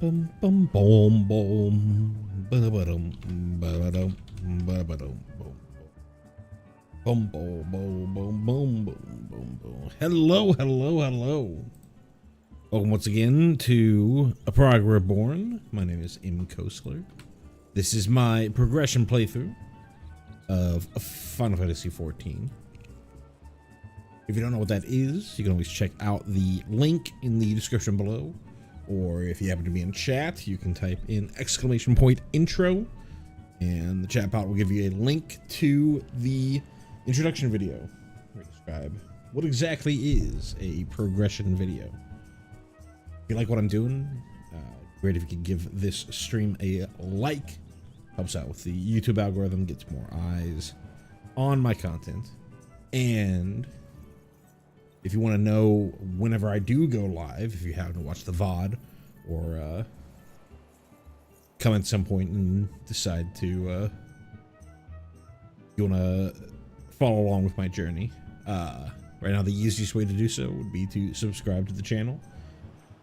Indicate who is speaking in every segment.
Speaker 1: Bum bum boom boom. Ba-da-ba-dum, ba-da-dum, ba-da-ba-dum, boom. Boom boom boom boom boom boom boom boom. Hello, hello, hello. Welcome once again to a Prog Reborn. My name is M. Kostler. This is my progression playthrough of Final Fantasy XIV. If you don't know what that is, you can always check out the link in the description below. Or if you happen to be in chat, you can type in !intro, and the chat bot will give you a link to the introduction video where I describe what exactly is a progression video. If you like what I'm doing, great if you could give this stream a like. Helps out with the YouTube algorithm, gets more eyes on my content. And if you want to know whenever I do go live, if you happen to watch the VOD or come at some point and decide to you want to follow along with my journey, right now the easiest way to do so would be to subscribe to the channel.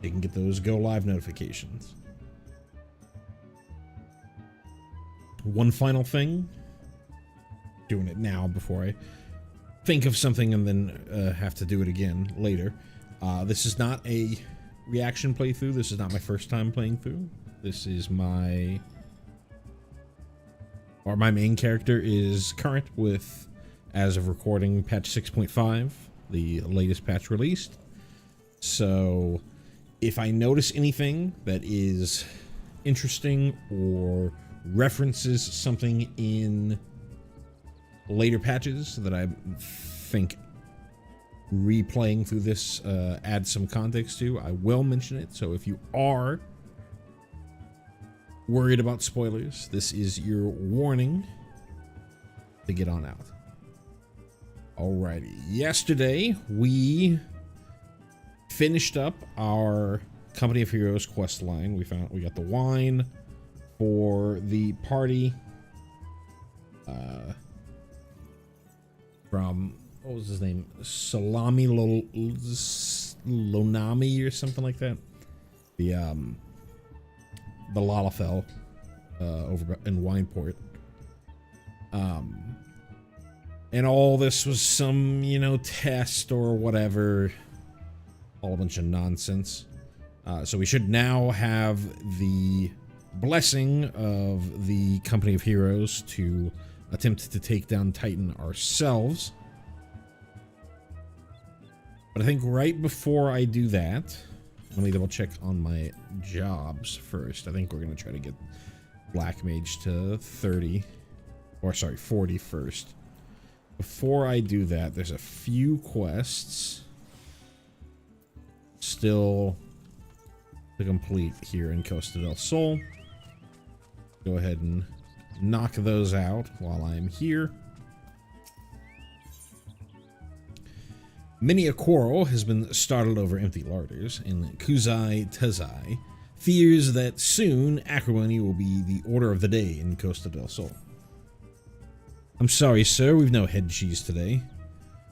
Speaker 1: You can get those go live notifications. One final thing, doing it now before I think of something and then have to do it again later. This is not a reaction playthrough. This is not my first time playing through. This is my main character is current with, as of recording, patch 6.5, the latest patch released. So if I notice anything that is interesting or references something in later patches that I think replaying through this adds some context to, I will mention it. So if you are worried about spoilers, this is your warning to get on out. Alrighty, yesterday we finished up our Company of Heroes quest line. We got the wine for the party from, what was his name, Salami Lonami or something like that, the Lalafell over in Wineport, and all this was some, you know, test or whatever, all a bunch of nonsense. So we should now have the blessing of the Company of Heroes to attempt to take down Titan ourselves. But I think right before I do that, let me double check on my jobs first. I think we're going to try to get Black Mage to 30, or sorry, 40 first. Before I do that, there's a few quests still to complete here in Costa del Sol. Go ahead and knock those out while I'm here. Many a quarrel has been started over empty larders, and Kuzai Tazai fears that soon acrimony will be the order of the day in Costa del Sol. I'm sorry, sir, we've no head cheese today.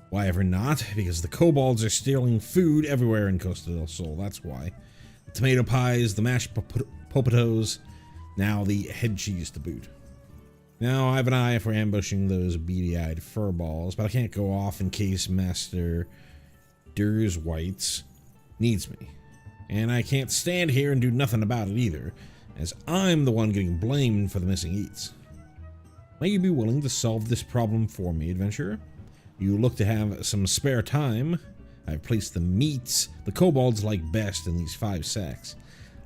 Speaker 1: Why ever not? Because the kobolds are stealing food everywhere in Costa del Sol, that's why. The tomato pies, the mashed potatos, now the head cheese to boot. Now, I have an eye for ambushing those beady-eyed furballs, but I can't go off in case Master Durswhites needs me. And I can't stand here and do nothing about it either, as I'm the one getting blamed for the missing eats. Might you be willing to solve this problem for me, adventurer? You look to have some spare time. I've placed the meats the kobolds like best in these 5 sacks.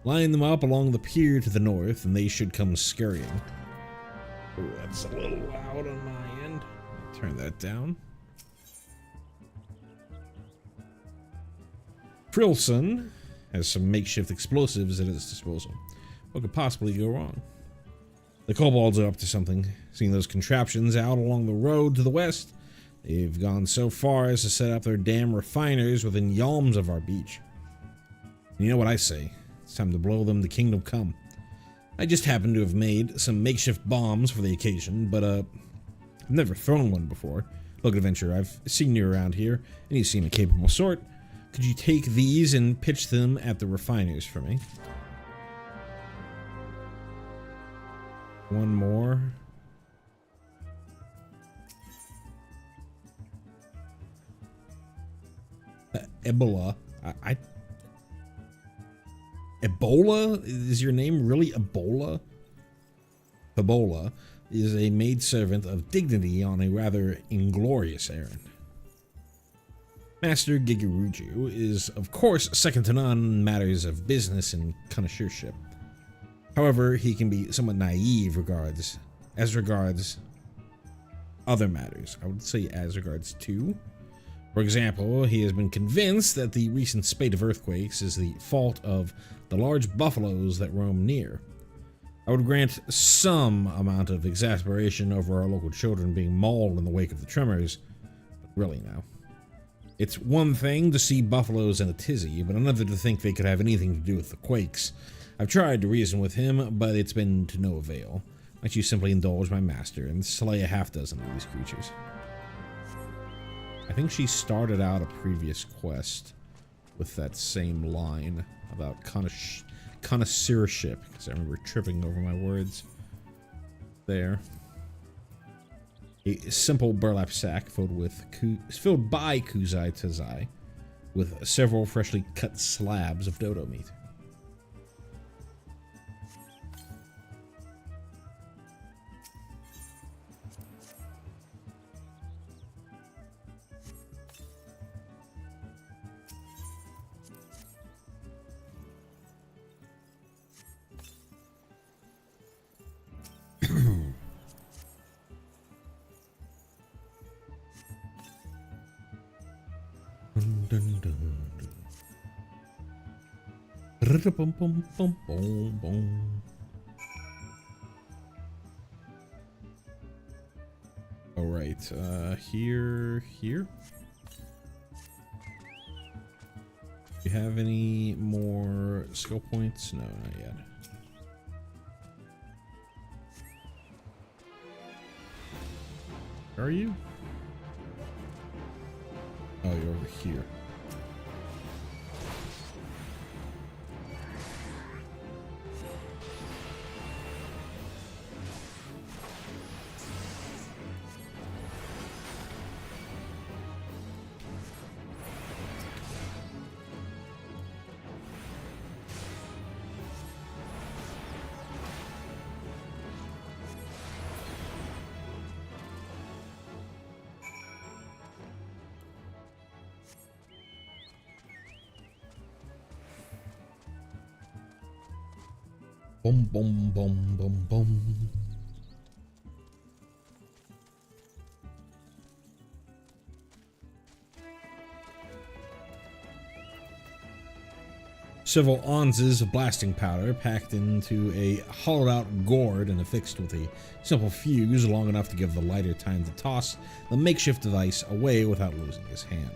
Speaker 1: Line them up along the pier to the north, and they should come scurrying. Oh, that's a little loud on my end. Turn that down. Frilson has some makeshift explosives at his disposal. What could possibly go wrong? The kobolds are up to something. Seeing those contraptions out along the road to the west, they've gone so far as to set up their damn refiners within yalms of our beach. And you know what I say? It's time to blow them to kingdom come. I just happen to have made some makeshift bombs for the occasion, but I've never thrown one before. Look, adventurer, I've seen you around here, and you seem a capable sort. Could you take these and pitch them at the refiners for me? One more. Ebola. Ebola? Is your name really Ebola? Ebola is a maidservant of dignity on a rather inglorious errand. Master Gigaruju is, of course, second to none in matters of business and connoisseurship. However, he can be somewhat naive as regards other matters. I would say as regards two. For example, he has been convinced that the recent spate of earthquakes is the fault of the large buffaloes that roam near. I would grant some amount of exasperation over our local children being mauled in the wake of the tremors, but really now. It's one thing to see buffaloes in a tizzy, but another to think they could have anything to do with the quakes. I've tried to reason with him, but it's been to no avail. Might you simply indulge my master and slay a half-dozen of these creatures? I think she started out a previous quest with that same line about connoisseurship, because I remember tripping over my words there. A simple burlap sack filled by Kuzai Tazai with several freshly cut slabs of dodo meat. All right, here. Do you have any more skill points? No, not yet. Where are you? Oh, you're over here. Boom, boom, boom, boom, boom. Several ounces of blasting powder packed into a hollowed-out gourd and affixed with a simple fuse long enough to give the lighter time to toss the makeshift device away without losing his hand.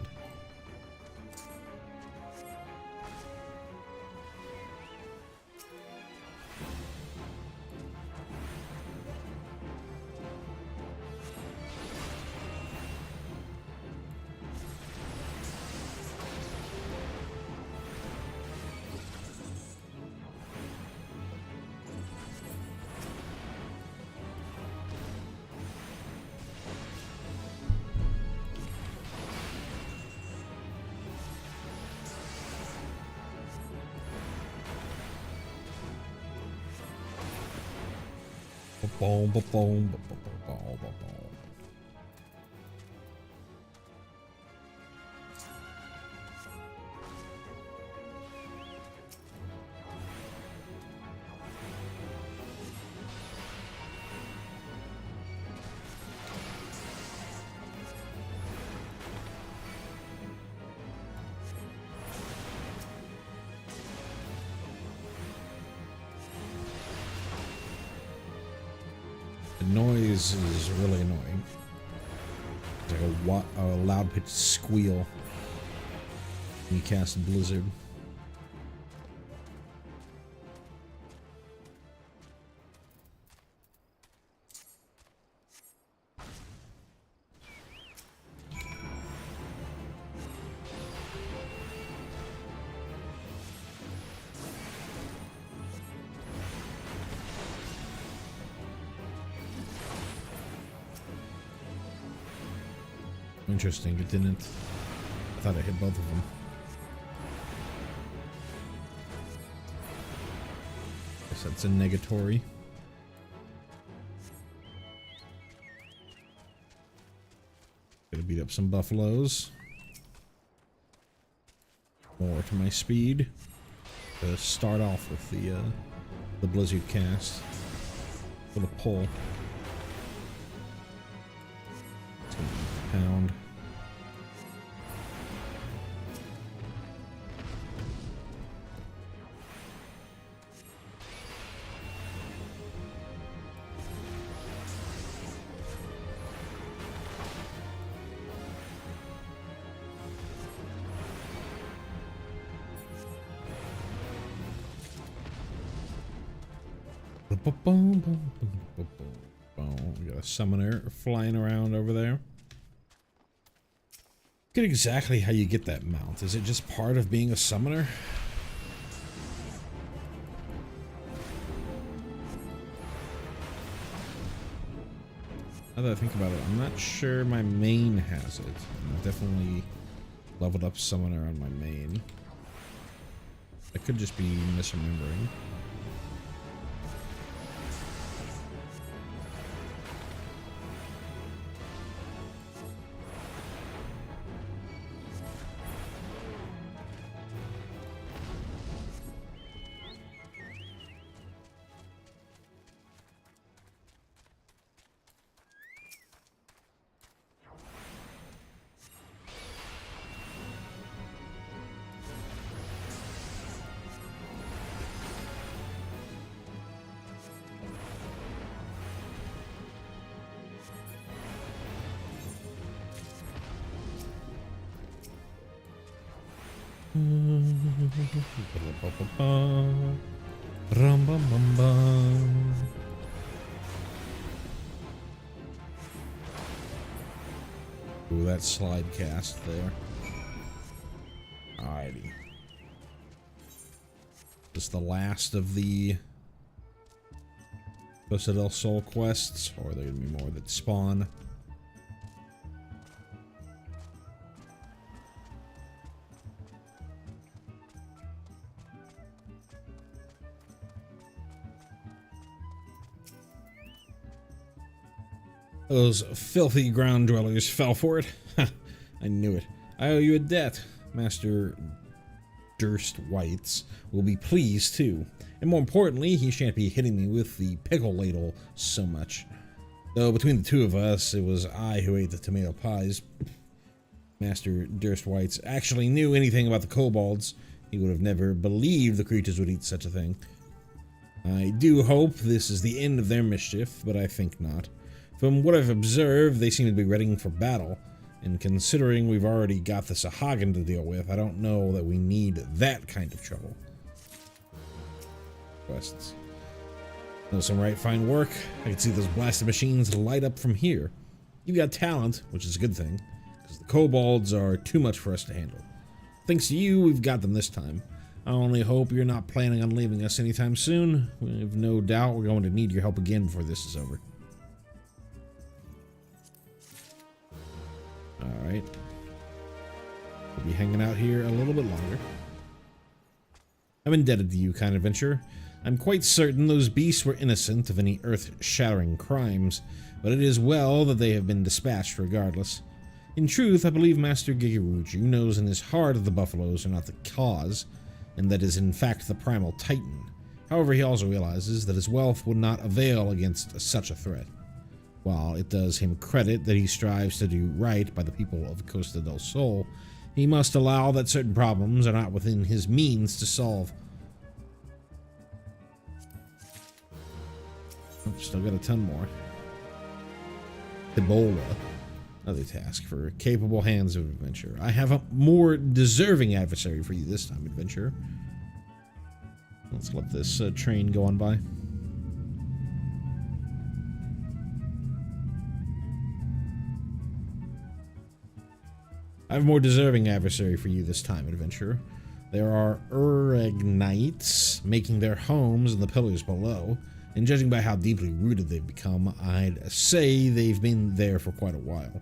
Speaker 1: Boom, boom, boom, boom, boom, boom, boom, boom. The noise is really annoying. It's like a loud-pitched squeal when you cast Blizzard. Interesting, it didn't. I thought I hit both of them. Guess that's a negatory. Gonna beat up some buffaloes. More to my speed. To start off with the blizzard cast. For the pull. It's gonna be a pound. We got a summoner flying around over there. Get exactly how you get that mount. Is it just part of being a summoner? Now that I think about it, I'm not sure my main has it. I've definitely leveled up summoner on my main. I could just be misremembering. Ooh, that slide cast there. Alrighty. This is the last of the Citadel Soul quests, or are there gonna be more that spawn? Those filthy ground dwellers fell for it. I knew it. I owe you a debt. Master Durst Whites will be pleased too. And more importantly, he shan't be hitting me with the pickle ladle so much. Though between the two of us, it was I who ate the tomato pies. Master Durst Whites actually knew anything about the kobolds. He would have never believed the creatures would eat such a thing. I do hope this is the end of their mischief, but I think not. From what I've observed, they seem to be readying for battle, and considering we've already got the Sahagin to deal with, I don't know that we need that kind of trouble. Quests. That was some right fine work. I can see those blasted machines light up from here. You've got talent, which is a good thing, because the kobolds are too much for us to handle. Thanks to you, we've got them this time. I only hope you're not planning on leaving us anytime soon. We have no doubt we're going to need your help again before this is over. Alright. We'll be hanging out here a little bit longer. I'm indebted to you, kind adventurer. I'm quite certain those beasts were innocent of any earth-shattering crimes, but it is well that they have been dispatched regardless. In truth, I believe Master Gigaruju knows in his heart that the buffaloes are not the cause, and that is in fact the primal titan. However, he also realizes that his wealth would not avail against such a threat. While it does him credit that he strives to do right by the people of Costa del Sol, he must allow that certain problems are not within his means to solve. Oh, still got a ton more. Ebola. Another task for capable hands of adventure. I have a more deserving adversary for you this time, adventurer. Let's let this train go on by. I have a more deserving adversary for you this time, adventurer. There are Uragnites making their homes in the pillars below, and judging by how deeply rooted they've become, I'd say they've been there for quite a while.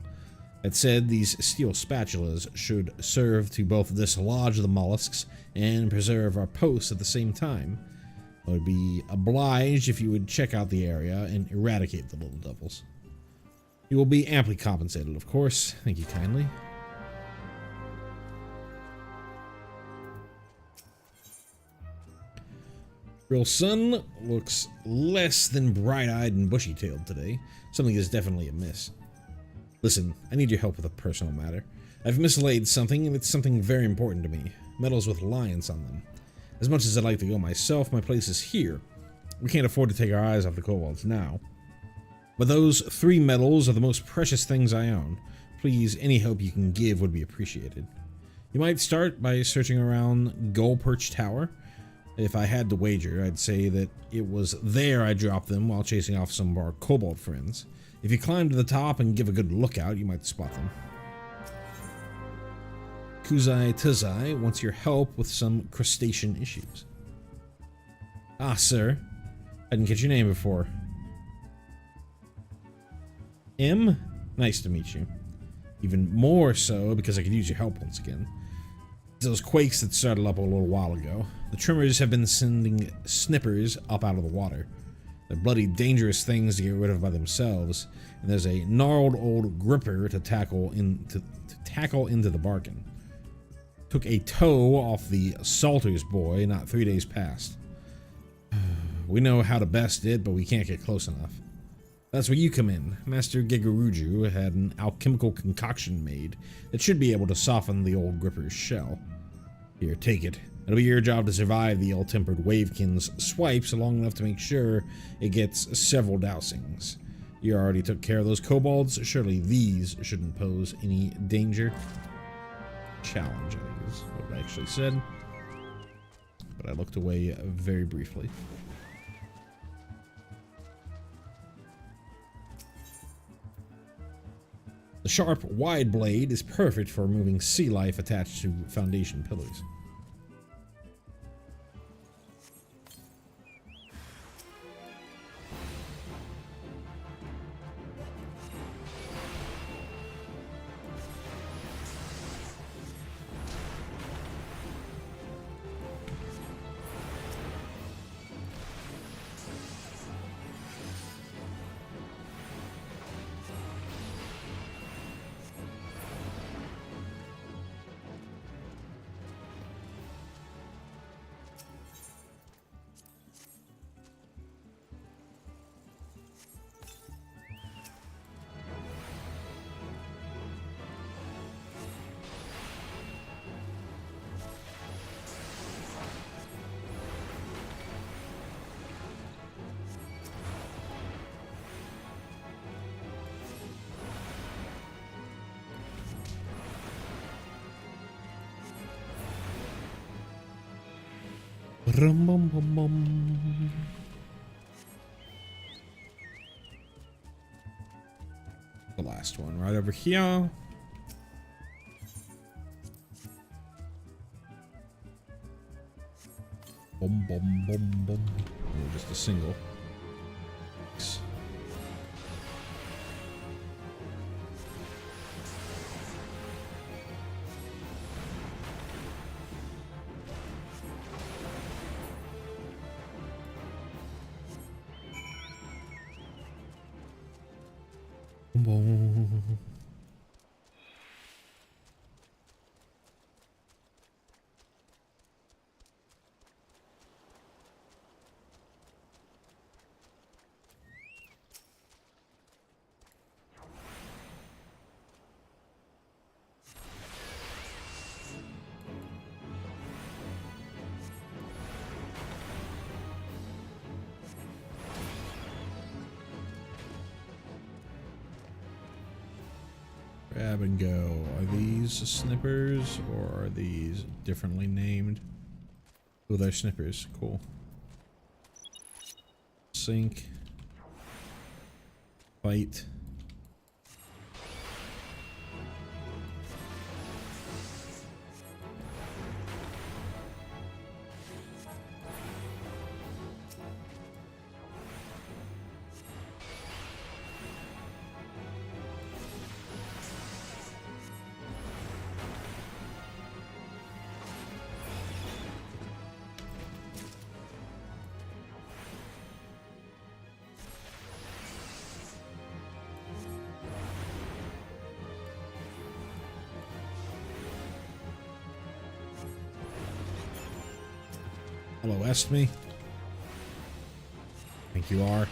Speaker 1: That said, these steel spatulas should serve to both dislodge the mollusks and preserve our posts at the same time. I would be obliged if you would check out the area and eradicate the little devils. You will be amply compensated, of course. Thank you kindly. Real Sun looks less than bright-eyed and bushy-tailed today. Something is definitely amiss. Listen, I need your help with a personal matter. I've mislaid something, and it's something very important to me. Medals with lions on them. As much as I'd like to go myself, my place is here. We can't afford to take our eyes off the kobolds now. But those 3 medals are the most precious things I own. Please, any help you can give would be appreciated. You might start by searching around Gull Perch Tower. If I had to wager, I'd say that it was there I dropped them while chasing off some of our kobold friends. If you climb to the top and give a good lookout, you might spot them. Kuzai Tuzai wants your help with some crustacean issues. Ah, sir. I didn't get your name before. M? Nice to meet you. Even more so because I could use your help once again. Those quakes that started up a little while ago. The trimmers have been sending snippers up out of the water. They're bloody dangerous things to get rid of by themselves, and there's a gnarled old gripper to tackle into the bargain. Took a toe off the Salter's boy not 3 days past. We know how to best it, but we can't get close enough. That's where you come in. Master Gigaruju had an alchemical concoction made that should be able to soften the old gripper's shell. Here, take it. It'll be your job to survive the ill-tempered Wavekin's swipes long enough to make sure it gets several dousings. You already took care of those kobolds. Surely these shouldn't pose any danger. Challenge, I think is what I actually said. But I looked away very briefly. The sharp, wide blade is perfect for removing sea life attached to foundation pillars. Rum, bum, bum, bum. The last one right over here. Boom, boom, boom, boom. Oh, just a single. Grab and go. Are these snippers or are these differently named? Oh, they're snippers. Cool. Sink. Fight. LOS me? I think you are.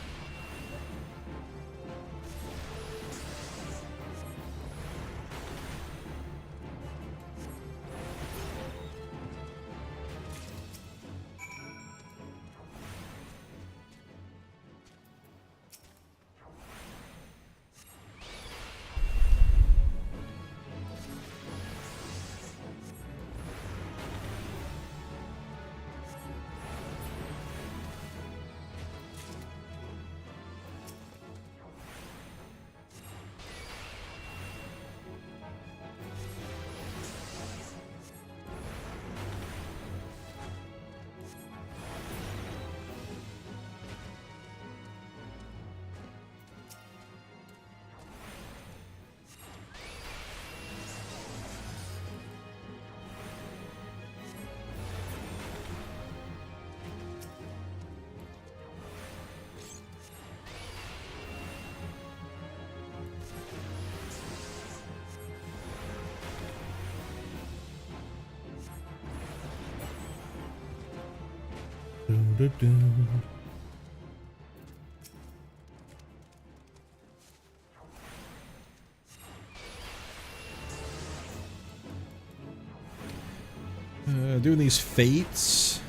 Speaker 1: Doing these fates,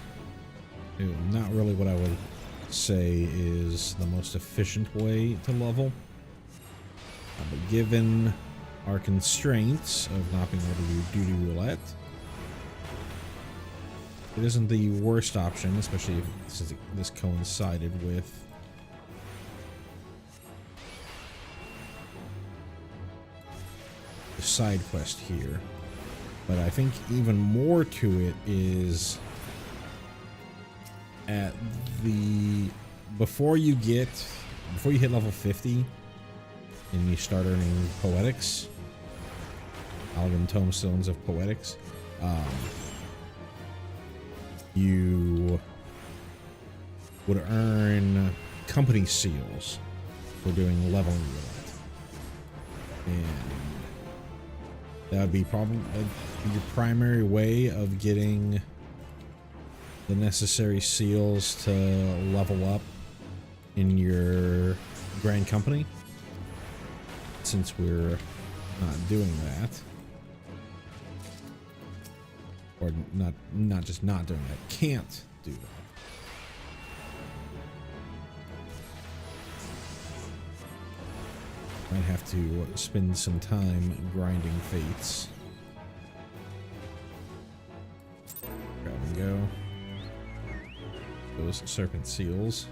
Speaker 1: not really what I would say is the most efficient way to level. But given our constraints of not being able to do duty roulette, it isn't the worst option, especially since this coincided with the side quest here. But I think even more to it is at the before you hit level 50 and you start earning poetics, Algan Tomestones of Poetics, you would earn company seals for doing leveling roulette, and that would be probably your primary way of getting the necessary seals to level up in your grand company. Since we're not doing that, or not just not doing that, can't do that. Might have to spend some time grinding fates. Grab and go. Those serpent seals.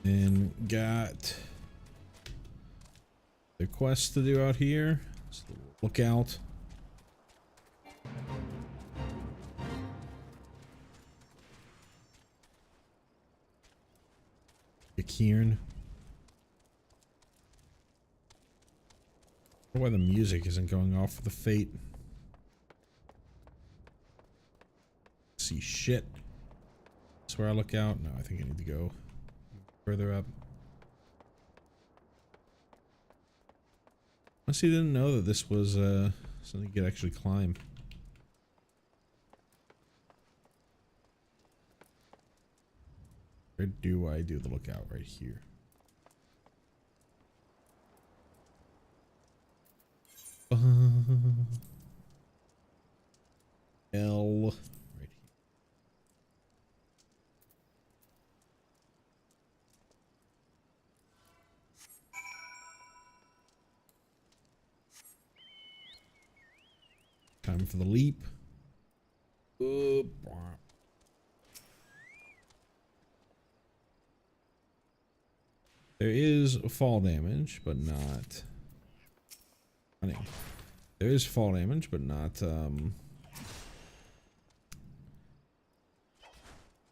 Speaker 1: And got the quest to do out here. Lookout. Kieran. I wonder why the music isn't going off for the fate. See shit. That's where I look out. No, I think I need to go further up. Honestly, didn't know that this was something you could actually climb. Where do I do the lookout? Right here. L. Right here. Time for the leap. There is fall damage, but not... Funny. There is fall damage, but not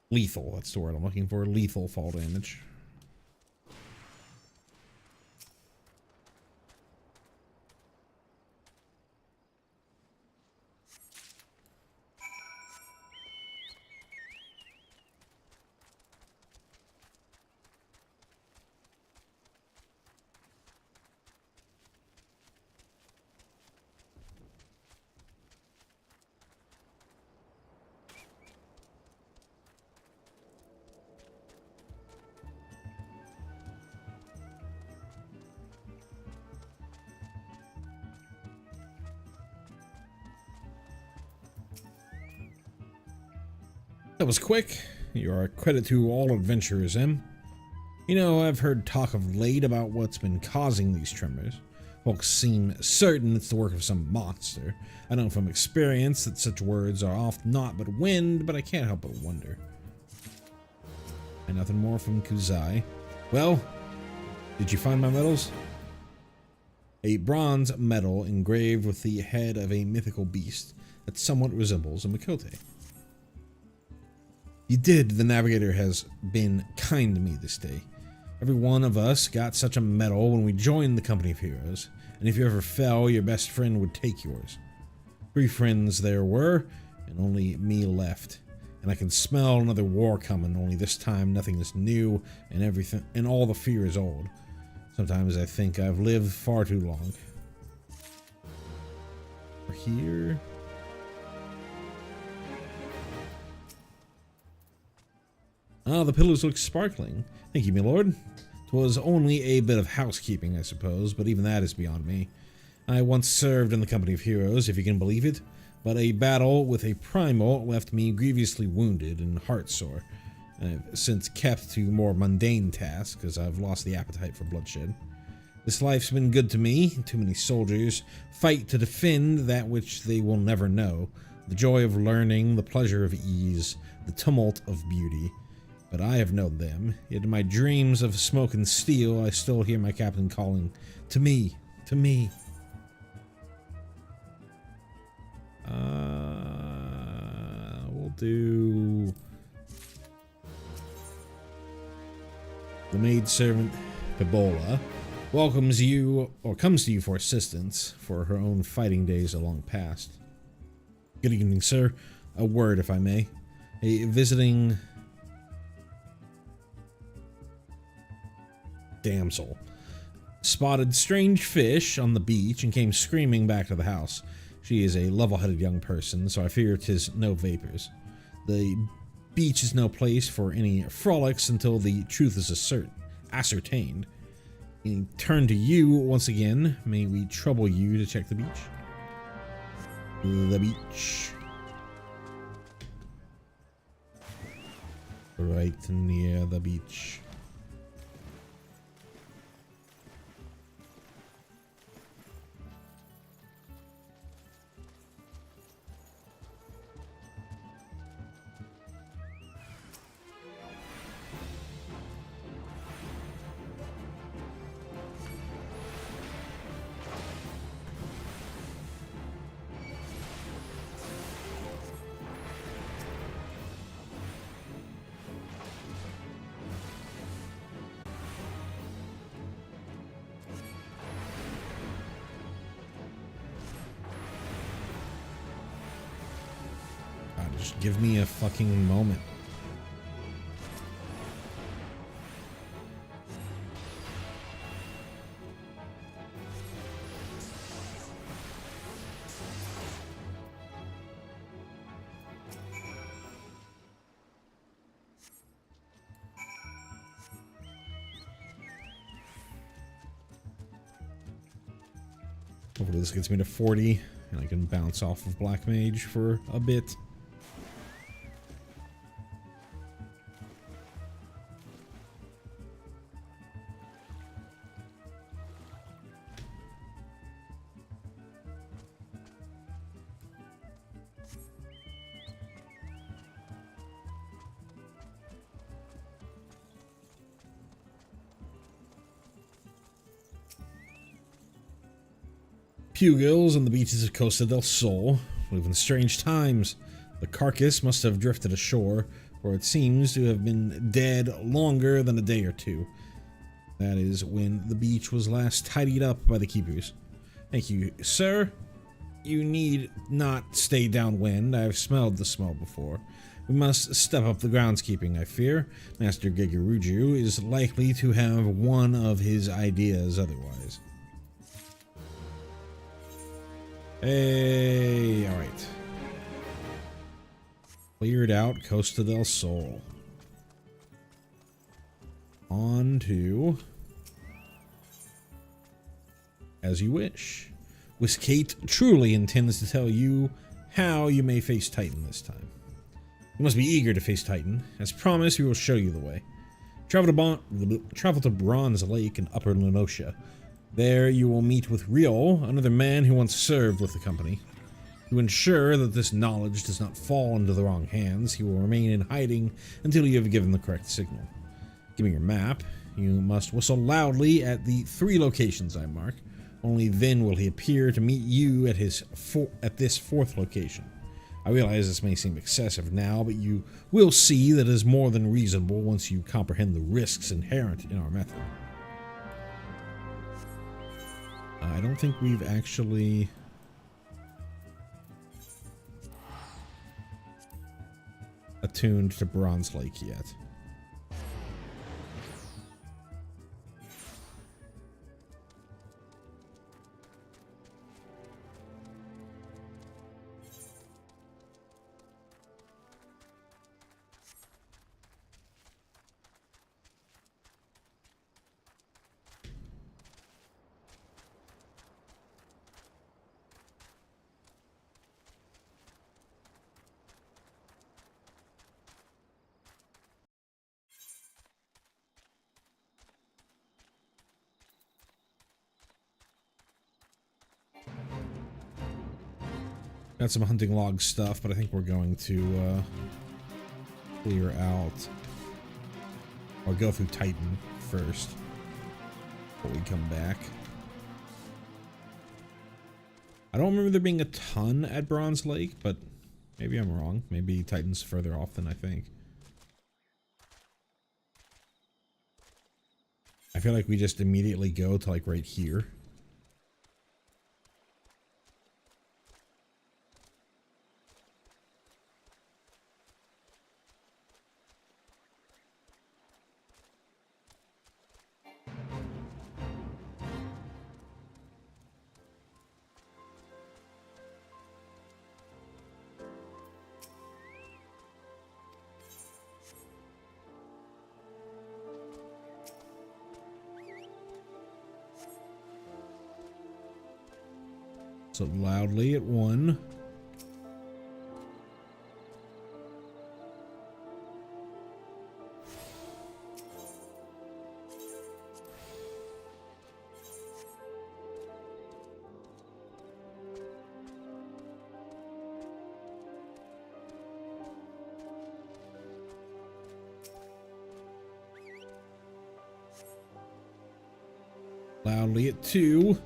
Speaker 1: lethal. That's the word I'm looking for. Lethal fall damage. That was quick. You are a credit to all adventurers, Em. You know, I've heard talk of late about what's been causing these tremors. Folks seem certain it's the work of some monster. I know from experience that such words are oft naught but wind, but I can't help but wonder. And nothing more from Kuzai. Well, did you find my medals? A bronze medal engraved with the head of a mythical beast that somewhat resembles a Makote. You did. The navigator has been kind to me this day. Every one of us got such a medal when we joined the company of heroes, and if you ever fell, your best friend would take yours. 3 friends there were, and only me left. And I can smell another war coming, only this time nothing is new, and everything, and all the fear is old. Sometimes I think I've lived far too long. We're here. Ah, the pillows look sparkling. Thank you, my lord. 'Twas only a bit of housekeeping, I suppose, but even that is beyond me. I once served in the company of heroes, if you can believe it, but a battle with a primal left me grievously wounded and heartsore. I've since kept to more mundane tasks, as I've lost the appetite for bloodshed. This life's been good to me. Too many soldiers fight to defend that which they will never know. The joy of learning, the pleasure of ease, the tumult of beauty. But I have known them, yet in my dreams of smoke and steel, I still hear my captain calling, "To me, to me." We'll do... The maidservant, Pibola, welcomes you, or comes to you for assistance, for her own fighting days are long past. Good evening, sir. A word, if I may. A visiting... damsel spotted strange fish on the beach and came screaming back to the house. She is a level-headed young person, so I fear 'tis no vapors. The beach is no place for any frolics until the truth is ascertained. We turn to you once again. May we trouble you to check the beach? The beach. Right near the beach. Just give me a fucking moment. Hopefully this gets me to 40 and I can bounce off of Black Mage for a bit. Pugils on the beaches of Costa del Sol live in strange times. The carcass must have drifted ashore, for it seems to have been dead longer than a day or two. That is when the beach was last tidied up by the keepers. Thank you, sir. You need not stay downwind. I have smelled the smell before. We must step up the groundskeeping, I fear. Master Gigaruju is likely to have one of his ideas otherwise. Hey, alright. Cleared out Costa del Sol. On to As You Wish. Whiskate truly intends to tell you how you may face Titan this time. You must be eager to face Titan. As promised, we will show you the way. Travel to Bronze Lake in Upper Lenosha. There you will meet with Riol, another man who once served with the company. To ensure that this knowledge does not fall into the wrong hands, he will remain in hiding until you have given the correct signal. Give me your map. You must whistle loudly at the 3 locations I mark. Only then will he appear to meet you at this 4th location. I realize this may seem excessive now, but you will see that it is more than reasonable once you comprehend the risks inherent in our method. I don't think we've actually attuned to Bronze Lake yet. Got some hunting log stuff, but I think we're going to clear out or go through Titan first before we come back. I don't remember there being a ton at Bronze Lake, but maybe I'm wrong. Maybe Titan's further off than I think. I feel like we just immediately go to like right here. So loudly at 1. Loudly at 2.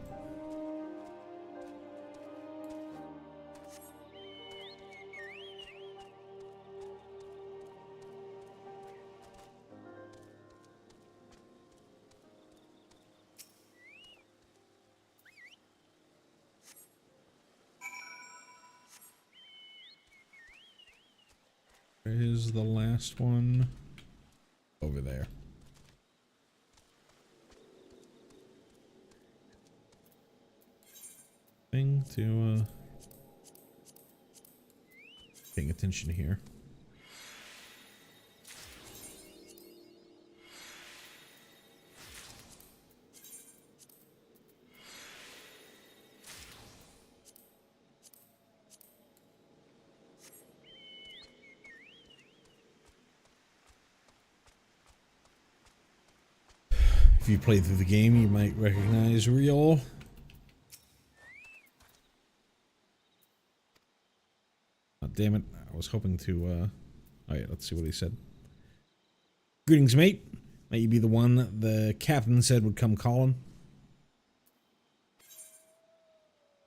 Speaker 1: Where is the last one? Over there. Thing to paying attention here. If you played through the game, you might recognize Riol. Oh, damn it. I was hoping to, oh yeah, let's see what he said. Greetings, mate. Might you be the one that the captain said would come calling?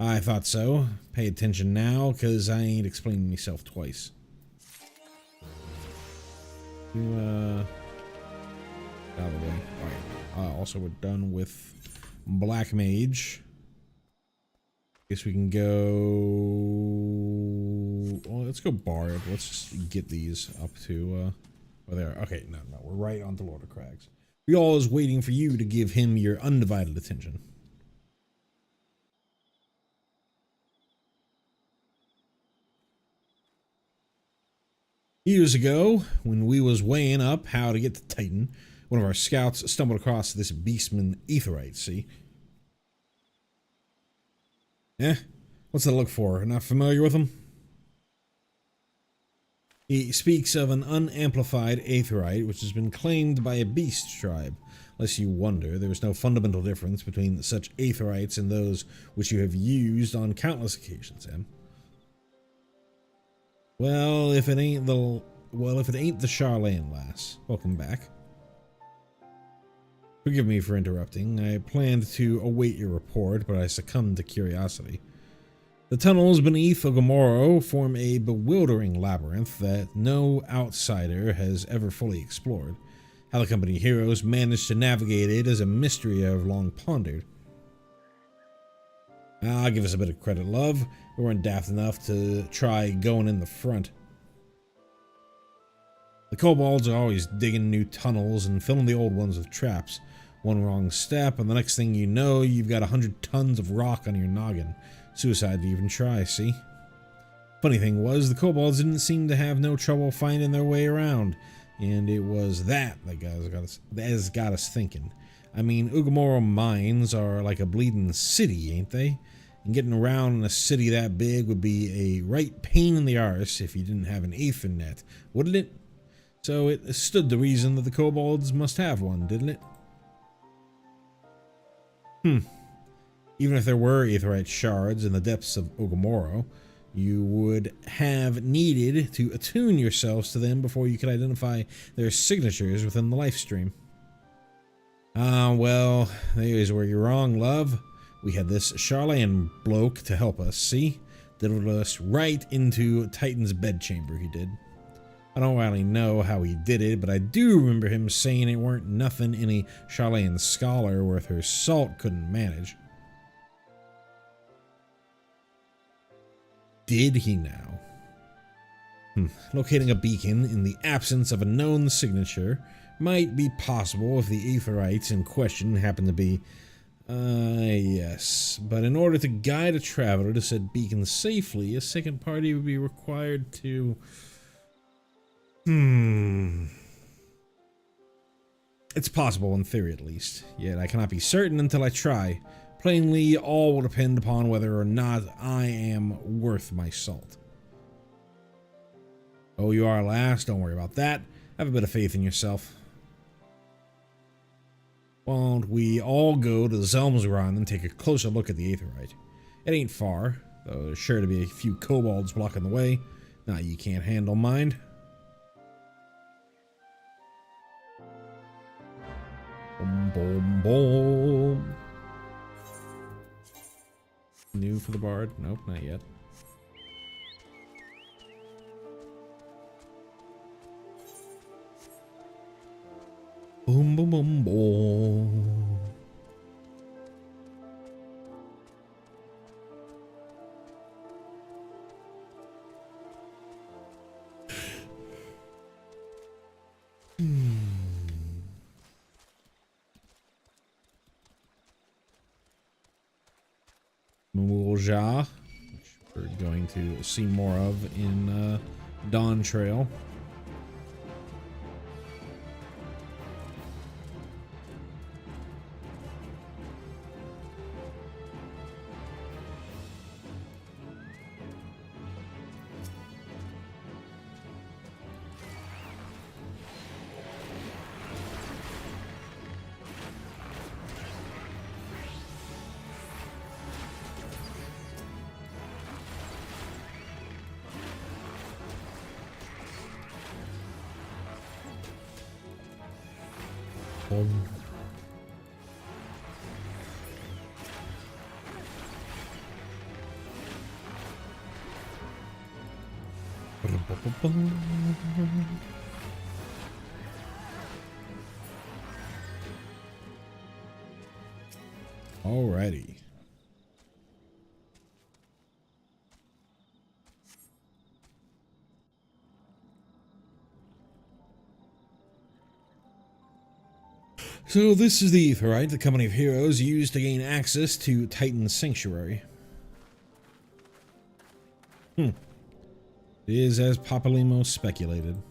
Speaker 1: I thought so. Pay attention now, because I ain't explaining myself twice. You, out of the way. Alright. Also, we're done with Black Mage. Guess we can go... Well, let's go Bard. Let's just get these up to, oh, there. Okay, no. We're right on to Lord of Crags. We all is waiting for you to give him your undivided attention. Years ago, when we was weighing up how to get to Titan, one of our scouts stumbled across this beastman Aetheryte, see? What's that look for? Not familiar with him? He speaks of an unamplified Aetheryte which has been claimed by a beast tribe. Lest you wonder, there is no fundamental difference between such Aetherites and those which you have used on countless occasions, Em. Well, if it ain't the Charlane lass. Welcome back. Forgive me for interrupting. I planned to await your report, but I succumbed to curiosity. The tunnels beneath Ogomoro form a bewildering labyrinth that no outsider has ever fully explored. How the company heroes managed to navigate it is a mystery I've long pondered. Ah, give us a bit of credit, love. We weren't daft enough to try going in the front. The kobolds are always digging new tunnels and filling the old ones with traps. One wrong step, and the next thing you know, you've got 100 tons of rock on your noggin. Suicide to even try, see? Funny thing was, the kobolds didn't seem to have no trouble finding their way around, and it was that has got us thinking. I mean, Ogomoro mines are like a bleeding city, ain't they? And getting around in a city that big would be a right pain in the arse if you didn't have an aether net, wouldn't it? So it stood to reason that the kobolds must have one, didn't it? Even if there were aetherite shards in the depths of Ogomoro, you would have needed to attune yourselves to them before you could identify their signatures within the life stream. Ah, well, there's where you're wrong, love. We had this Charlane bloke to help us, see? Delivered us right into Titan's bedchamber, he did. I don't really know how he did it, but I do remember him saying it weren't nothing any Charlane scholar worth her salt couldn't manage. Did he now? Locating a beacon in the absence of a known signature might be possible if the Aetherites in question happen to be... yes. But in order to guide a traveler to said beacon safely, a second party would be required to... It's possible in theory at least, yet I cannot be certain until I try. Plainly, all will depend upon whether or not I am worth my salt. Oh, you are last, don't worry about that. Have a bit of faith in yourself. Won't we all go to Zelmsrun and take a closer look at the Aetherite? It ain't far, though there's sure to be a few kobolds blocking the way. Not you can't handle, mind. Boom, boom, boom. New for the bard? Nope, not yet. Boom, boom, boom, boom. Mulja, which we're going to see more of in Dawn Trail. Alrighty. So this is the Aetherite the company of heroes used to gain access to Titan's sanctuary. It is as Papalimo speculated.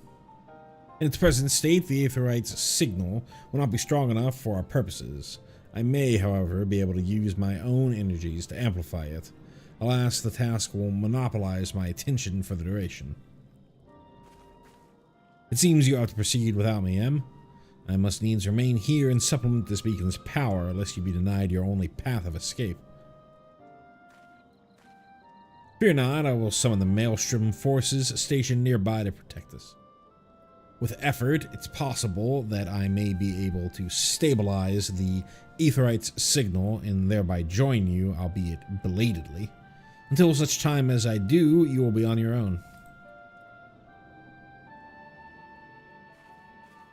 Speaker 1: In its present state, the Aetherite's signal will not be strong enough for our purposes. I may, however, be able to use my own energies to amplify it. Alas, the task will monopolize my attention for the duration. It seems you have to proceed without me, Em. I must needs remain here and supplement this beacon's power, lest you be denied your only path of escape. Fear not, I will summon the Maelstrom forces stationed nearby to protect us. With effort, it's possible that I may be able to stabilize the Aetherite's signal and thereby join you, albeit belatedly. Until such time as I do, you will be on your own.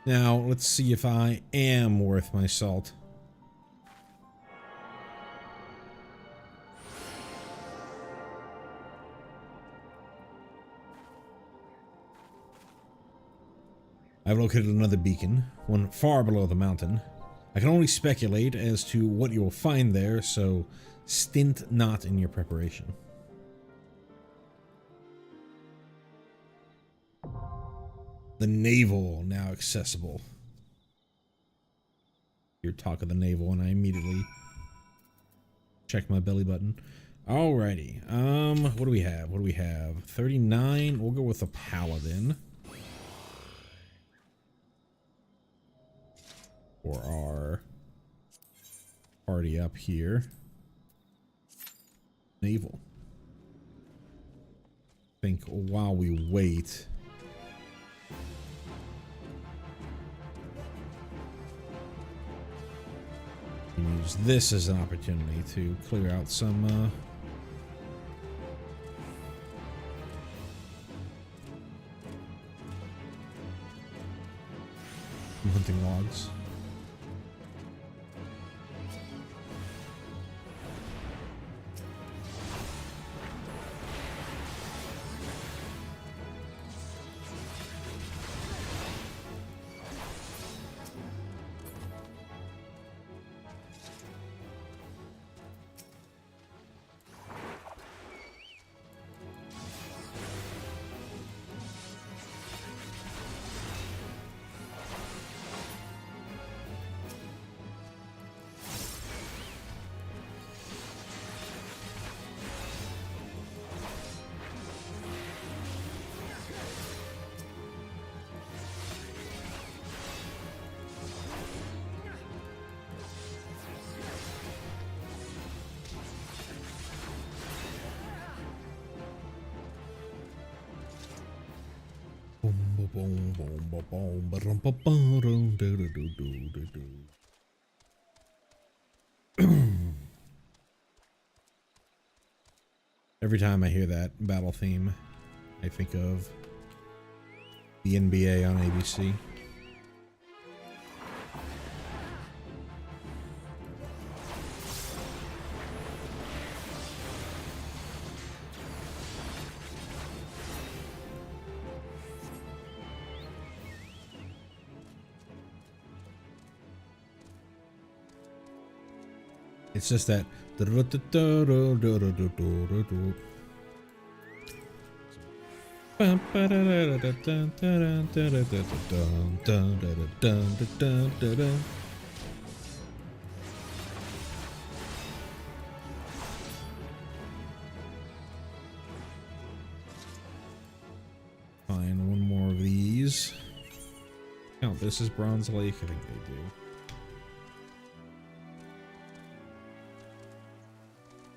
Speaker 1: Now, let's see if I am worth my salt. I've located another beacon, one far below the mountain. I can only speculate as to what you will find there, so stint not in your preparation. The navel now accessible. Your talk of the navel, and I immediately check my belly button. Alrighty. What do we have? What do we have? 39. We'll go with the paladin. For our party up here. Naval. I think while we wait. Use this as an opportunity to clear out some hunting logs. Every time I hear that battle theme, I think of the NBA on ABC. It's just that. Fine, one more of these. Count this as Bronze Lake, I think they do.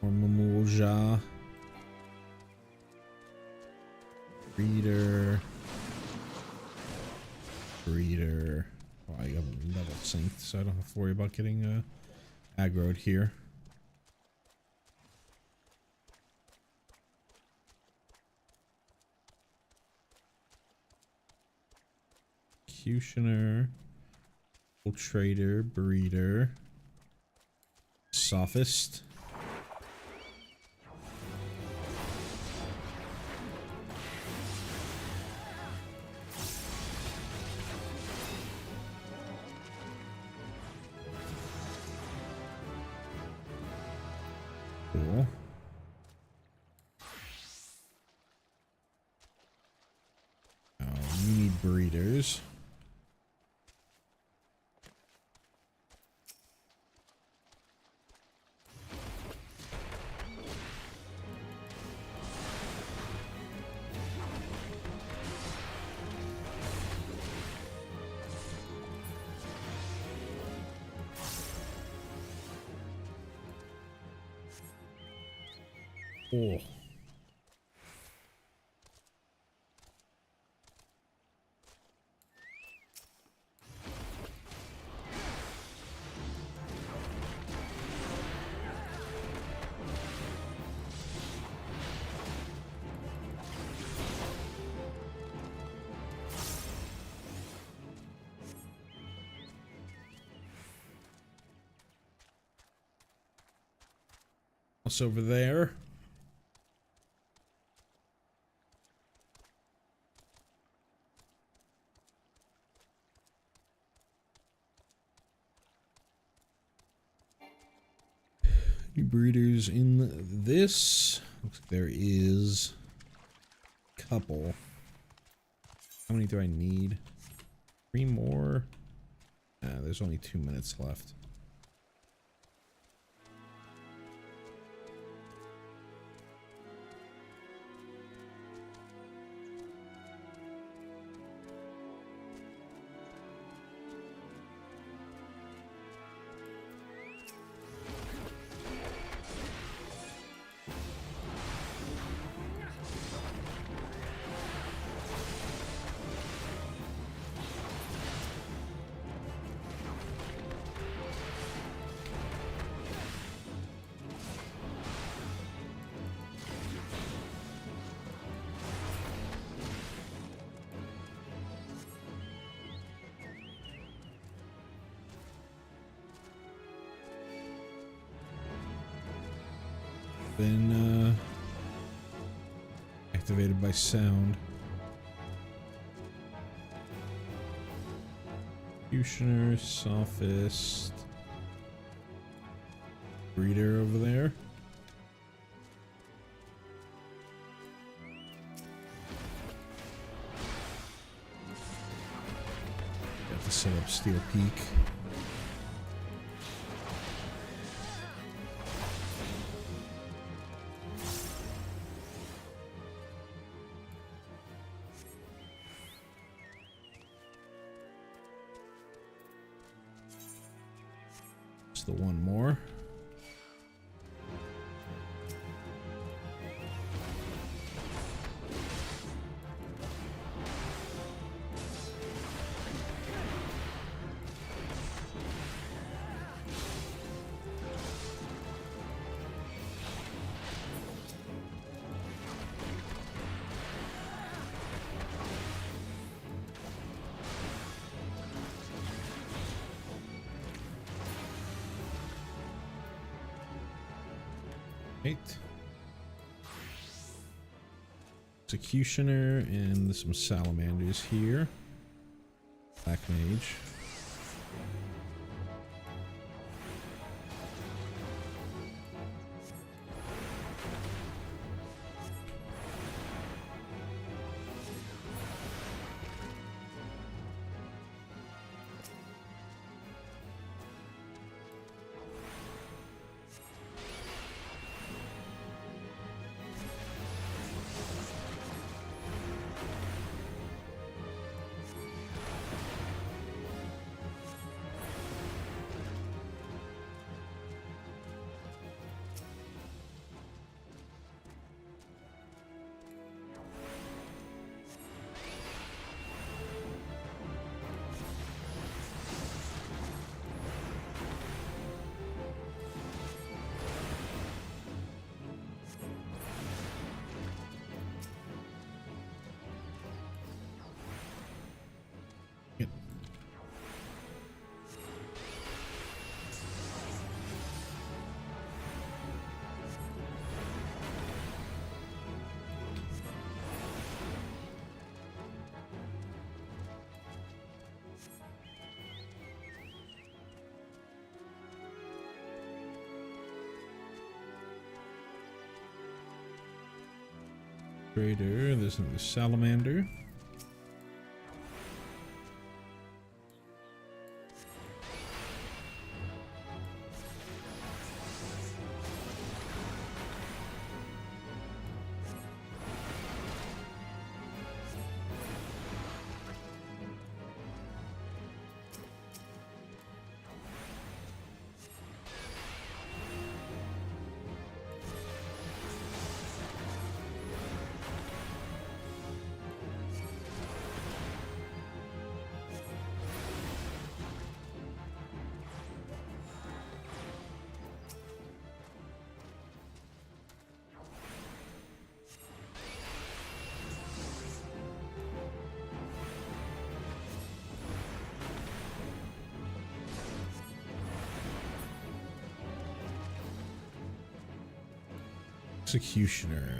Speaker 1: Or Mamulja. Breeder. Oh, I have level synced, so I don't have to worry about getting aggroed here. executioner, trader, breeder, sophist. Cool. You need breeders. Oh. What's over there? Any breeders in this? Looks like there is a couple. How many do I need? 3 more? There's only 2 minutes left. Been activated by sound. Executioner, sophist, breeder over there. Got to set up Steel Peak. The one more. Right. Executioner and some salamanders here. Black mage. Trader. There's another salamander.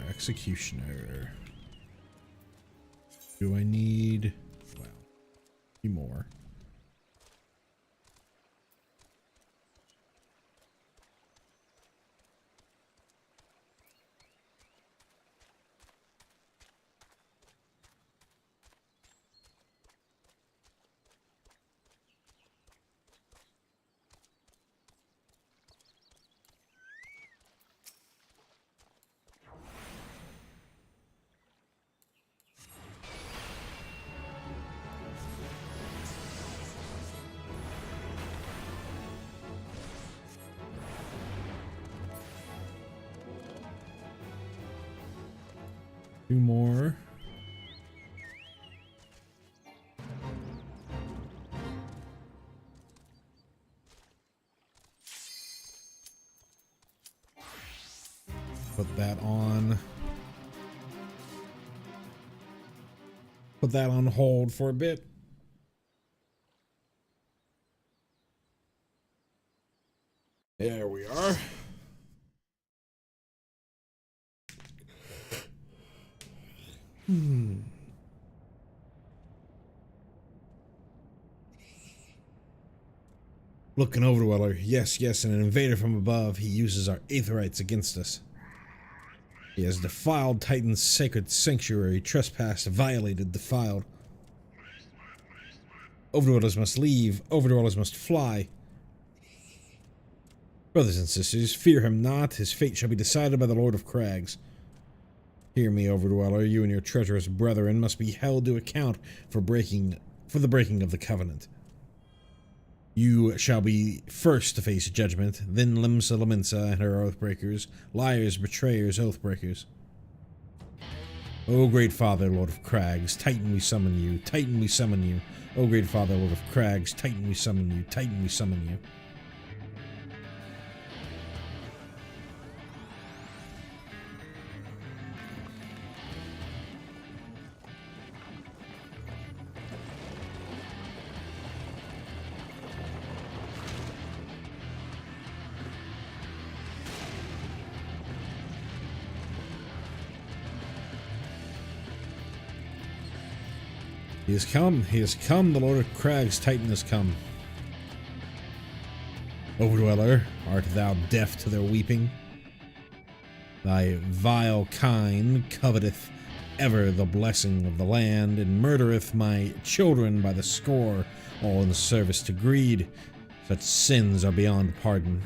Speaker 1: Executioner. Do I need, well, a few more? Two more. Put that on. Put that on hold for a bit. There we are. Look, an Overdweller. Yes, and an invader from above. He uses our aetherites against us. He has defiled Titan's sacred sanctuary, trespassed, violated, defiled. Overdwellers must leave. Overdwellers must fly. Brothers and sisters, fear him not. His fate shall be decided by the Lord of Crags. Hear me, Overdweller. You and your treacherous brethren must be held to account for the breaking of the covenant. You shall be first to face judgment, then Limsa Laminsa and her oathbreakers, liars, betrayers, oathbreakers. O great Father, Lord of Crags, Titan we summon you, Titan we summon you. O great Father, Lord of Crags, Titan we summon you, Titan we summon you. He has come, the Lord of Crags, Titan has come. Overdweller, art thou deaf to their weeping? Thy vile kind coveteth ever the blessing of the land, and murdereth my children by the score, all in service to greed. Such sins are beyond pardon.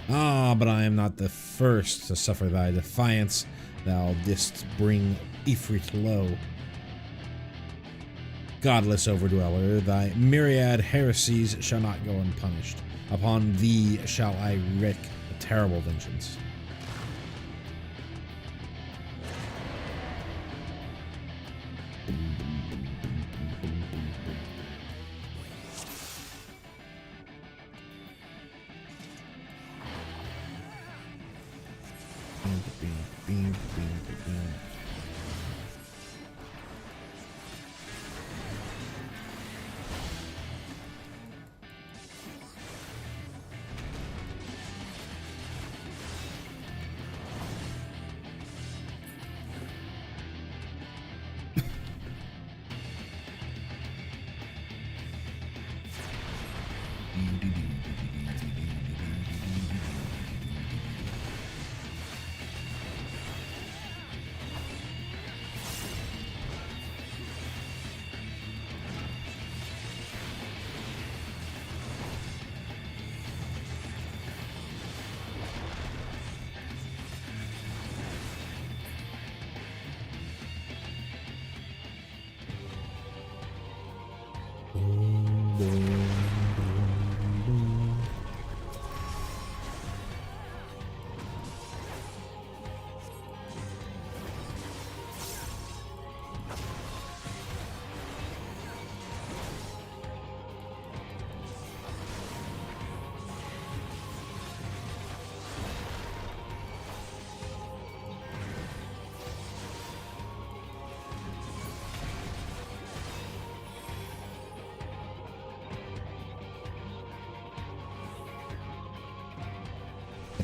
Speaker 1: Ah, but I am not the first to suffer thy defiance. Thou didst bring Ifrit low. Godless Overdweller, thy myriad heresies shall not go unpunished. Upon thee shall I wreak a terrible vengeance.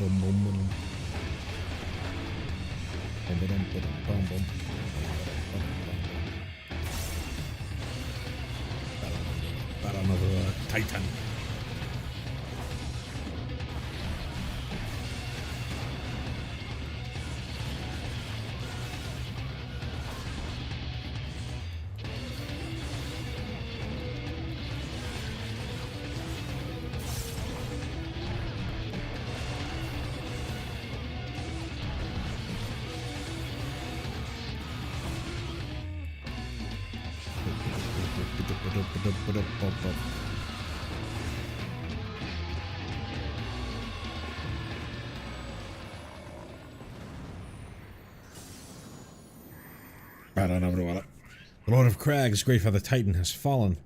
Speaker 1: Boom, boom, boom, boom. Another Titan. Overdweller. The Lord of Crag's great father Titan has fallen.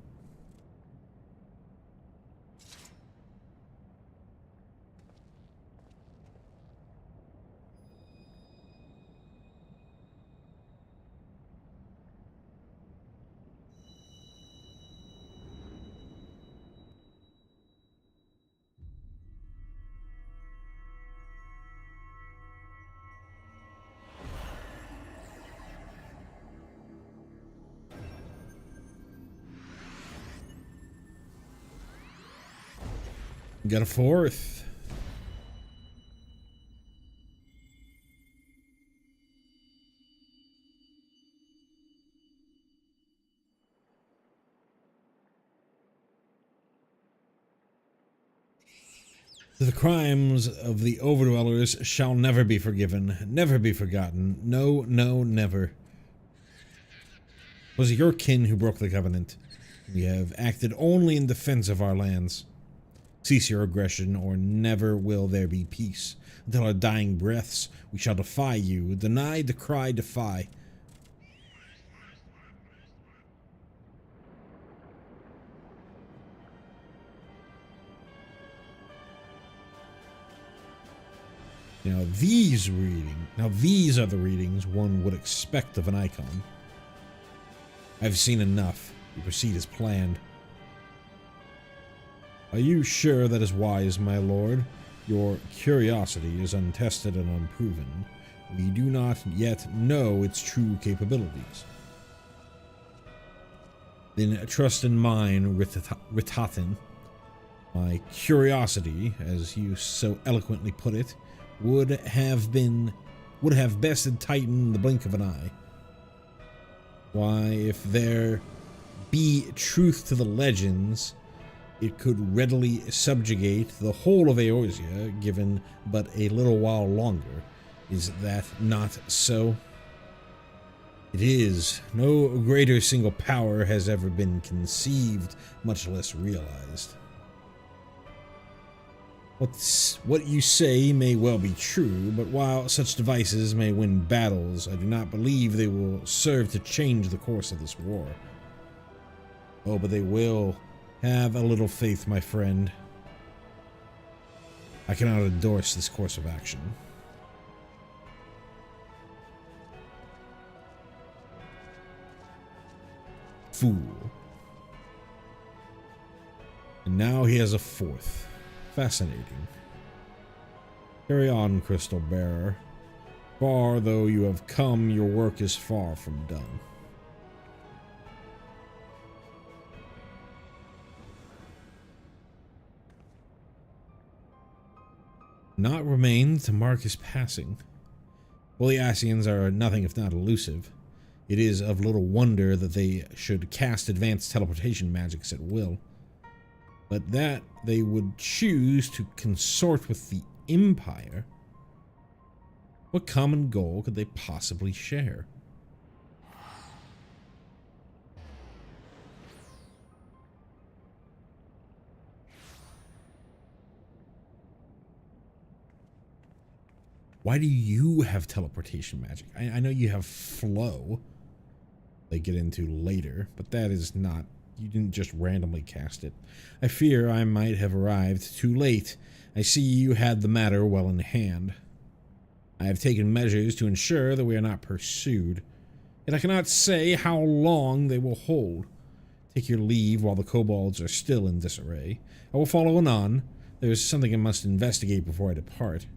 Speaker 1: Got a fourth. The crimes of the Overdwellers shall never be forgiven, never be forgotten. No, no, never. Was it your kin who broke the covenant? We have acted only in defense of our lands. Cease your aggression, or never will there be peace. Until our dying breaths, we shall defy you. Deny, decry, defy. Now these are the readings one would expect of an icon. I've seen enough. We proceed as planned. Are you sure that is wise, my lord? Your curiosity is untested and unproven. We do not yet know its true capabilities. Then trust in mine, Ritatin. My curiosity, as you so eloquently put it, would have bested Titan in the blink of an eye. Why, if there be truth to the legends, it could readily subjugate the whole of Eorzea, given but a little while longer. Is that not so? It is. No greater single power has ever been conceived, much less realized. What you say may well be true, but while such devices may win battles, I do not believe they will serve to change the course of this war. Oh, but they will. Have a little faith, my friend. I cannot endorse this course of action. Fool. And now he has a fourth. Fascinating. Carry on, Crystal Bearer. Far though you have come, your work is far from done. Naught remains to mark his passing. While the Asians are nothing if not elusive, it is of little wonder that they should cast advanced teleportation magics at will. But that they would choose to consort with the Empire, what common goal could they possibly share? Why do you have teleportation magic? I know you have flow they get into later, but that is not, you didn't just randomly cast it. I fear I might have arrived too late. I see you had the matter well in hand. I have taken measures to ensure that we are not pursued, yet I cannot say how long they will hold. Take your leave while the kobolds are still in disarray. I will follow anon. There is something I must investigate before I depart.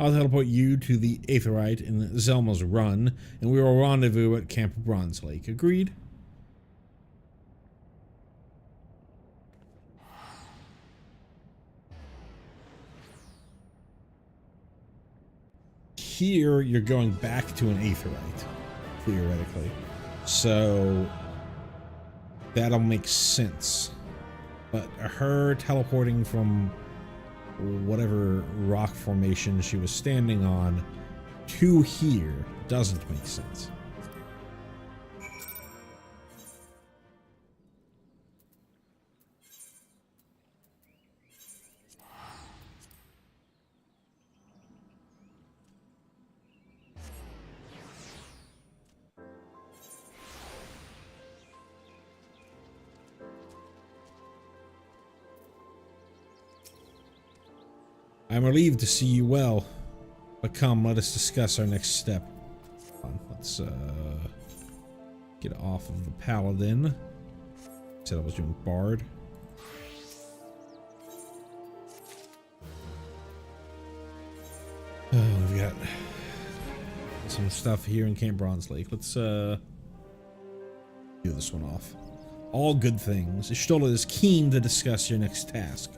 Speaker 1: I'll teleport you to the Aetheryte in Zelma's Run, and we will rendezvous at Camp Bronze Lake. Agreed? Here, you're going back to an Aetheryte, theoretically. So, that'll make sense. But her teleporting from whatever rock formation she was standing on to here doesn't make sense. I'm relieved to see you well, but come, let us discuss our next step. Let's get off of the paladin. Said I was doing bard. We've got some stuff here in Camp Bronze Lake. Let's do this one off. All good things. Y'shtola is keen to discuss your next task.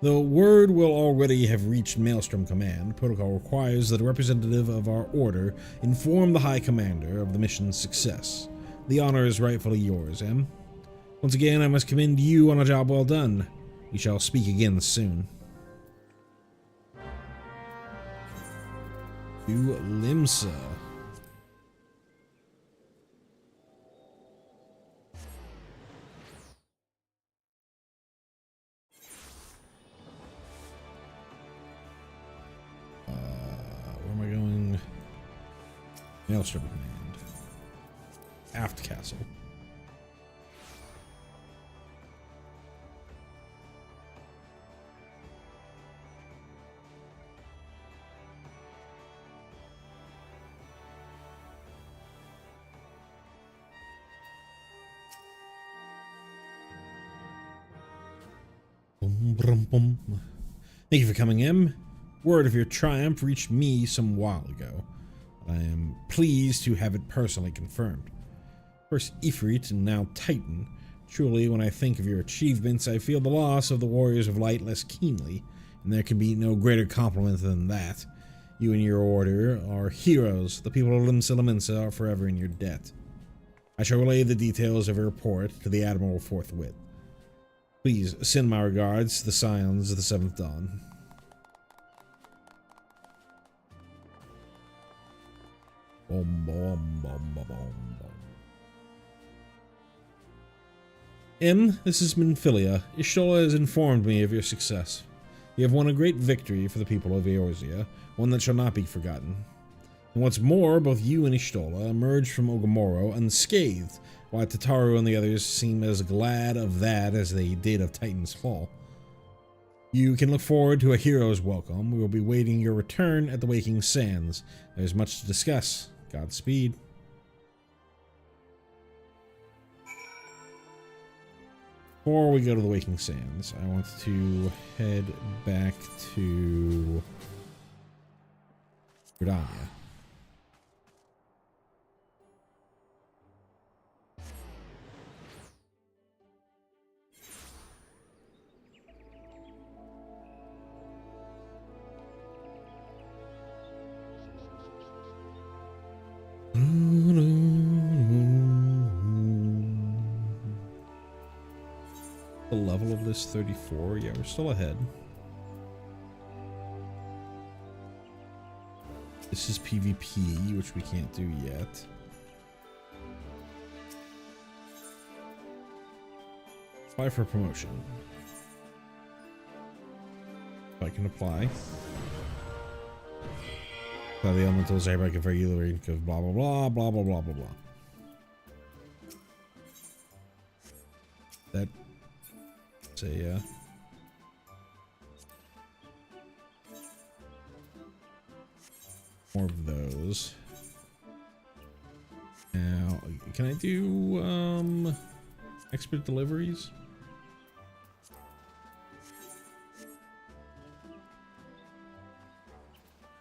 Speaker 1: Though word will already have reached Maelstrom Command, protocol requires that a representative of our order inform the High Commander of the mission's success. The honor is rightfully yours, Em. Once again, I must commend you on a job well done. We shall speak again soon. To Limsa. Where am I going? Maelstrom Command. Aft Castle. Thank you for coming, Em. Word of your triumph reached me some while ago. I am pleased to have it personally confirmed. First Ifrit and now Titan. Truly, when I think of your achievements, I feel the loss of the Warriors of Light less keenly, and there can be no greater compliment than that. You and your order are heroes. The people of Limsa are forever in your debt. I shall relay the details of your report to the Admiral forthwith. Please send my regards to the Scions of the Seventh Dawn. Boom, boom, boom, boom, boom. Em, this is Minfilia. Y'shtola has informed me of your success. You have won a great victory for the people of Eorzea, one that shall not be forgotten. And what's more, both you and Y'shtola emerged from Ogamoro unscathed, while Tataru and the others seem as glad of that as they did of Titan's fall. You can look forward to a hero's welcome. We will be waiting your return at the Waking Sands. There's much to discuss. Godspeed. Before we go to the Waking Sands, I want to head back to Gridania. The level of this 34. Yeah, we're still ahead. This is PvP, which we can't do yet. Apply for promotion. If I can apply. So the elementals are back for you, blah blah blah blah blah blah blah blah. That say more of those. Now, can I do expert deliveries?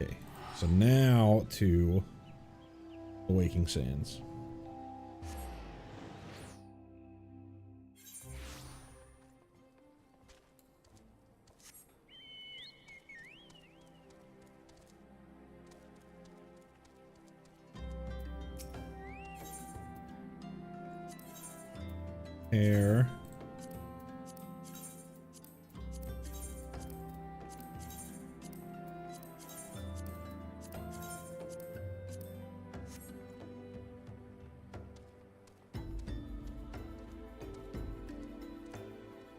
Speaker 1: Okay, so now to the Waking Sands. Hair.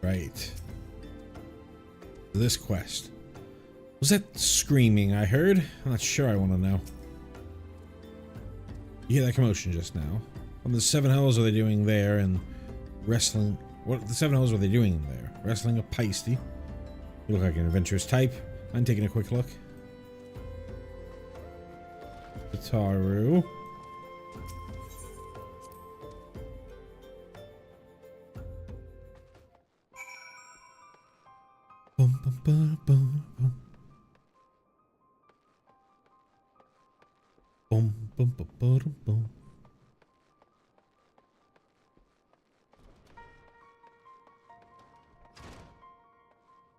Speaker 1: Right. This quest. Was that screaming I heard? I'm not sure I want to know. You hear that commotion just now. What the seven hells are they doing there and wrestling? What the seven hells are they doing there? Wrestling a Paisty. You look like an adventurous type. I'm taking a quick look. Taru. Bum, bum, bum, bum, bum. Bum, bum, bum, bum, bum.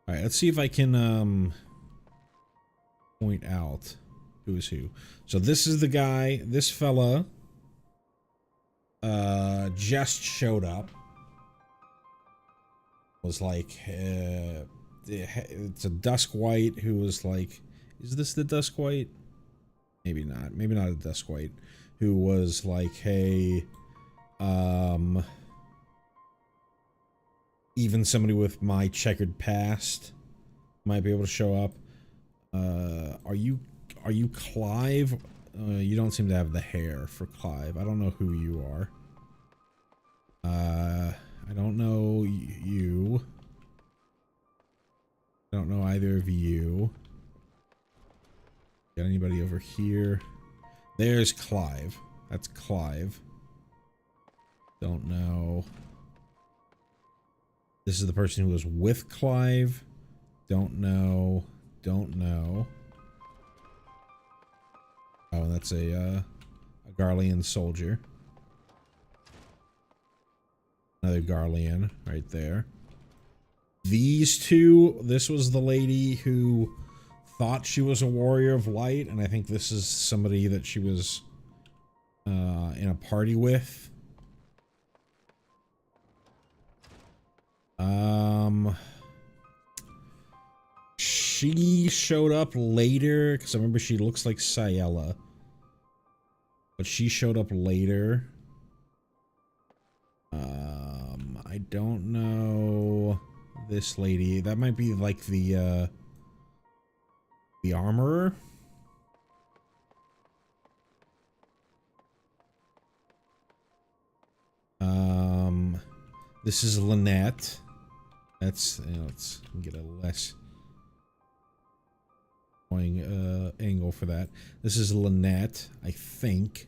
Speaker 1: All right, let's see if I can point out who is who. So this is the guy, this fella just showed up. Was like it's a Dusk White who was like, is this the Dusk White? Maybe not. Maybe not a Dusk White. Who was like, hey, even somebody with my checkered past might be able to show up. Are you Clive? You don't seem to have the hair for Clive. I don't know who you are. I don't know you. I don't know either of you. Got anybody over here? There's Clive. That's Clive. Don't know. This is the person who was with Clive. Don't know. Don't know. Oh, that's a Garlean soldier. Another Garlean right there. These two, this was the lady who thought she was a warrior of light, and I think this is somebody that she was in a party with. She showed up later because I remember she looks like Sayella, but she showed up later. I don't know this lady. That might be like the armorer. This is Lynette. That's, you know, let's get a less angle for that. This is Lynette, I think,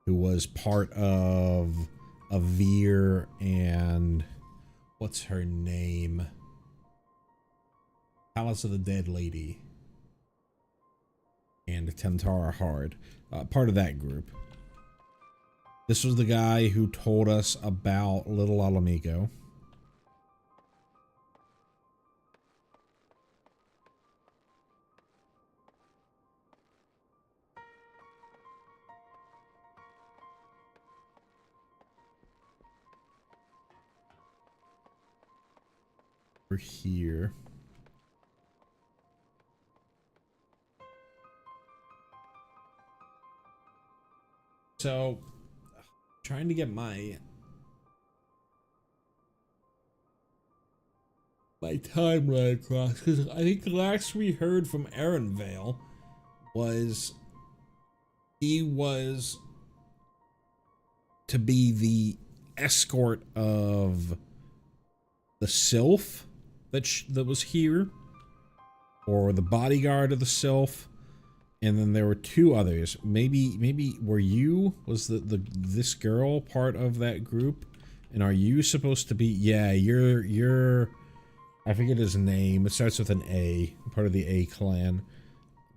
Speaker 1: who was part of Avir and what's her name? Palace of the Dead Lady and Tentara Hard, part of that group. This was the guy who told us about Little Alamigo. We're here. So, trying to get my timeline across, because I think last we heard from Aaron Vale, was he was to be the escort of the sylph that was here, or the bodyguard of the sylph, and then there were two others. Maybe was this girl part of that group? And are you supposed to be? Yeah, you're I forget his name. It starts with an A, part of the A clan.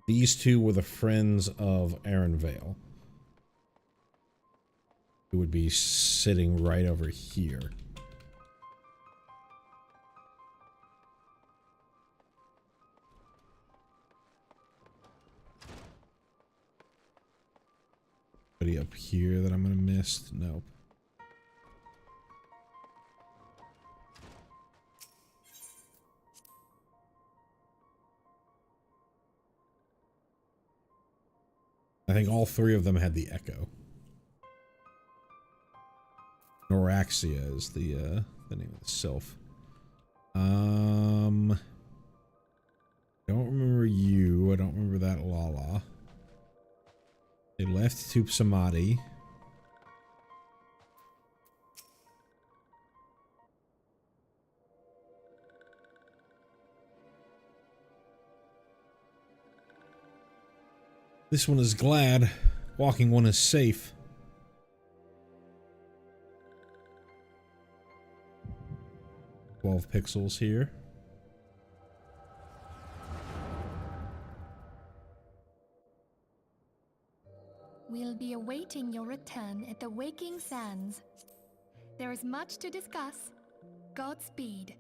Speaker 1: These two were the friends of Aaron Vale, who would be sitting right over here. Anybody up here that I'm gonna miss? Nope. I think all three of them had the echo. Noraxia is the name of the sylph. I don't remember you. I don't remember that Lala. They left to Samadhi. This one is glad. Walking one is safe. $12 here.
Speaker 2: We'll be awaiting your return at the Waking Sands. There is much to discuss. Godspeed.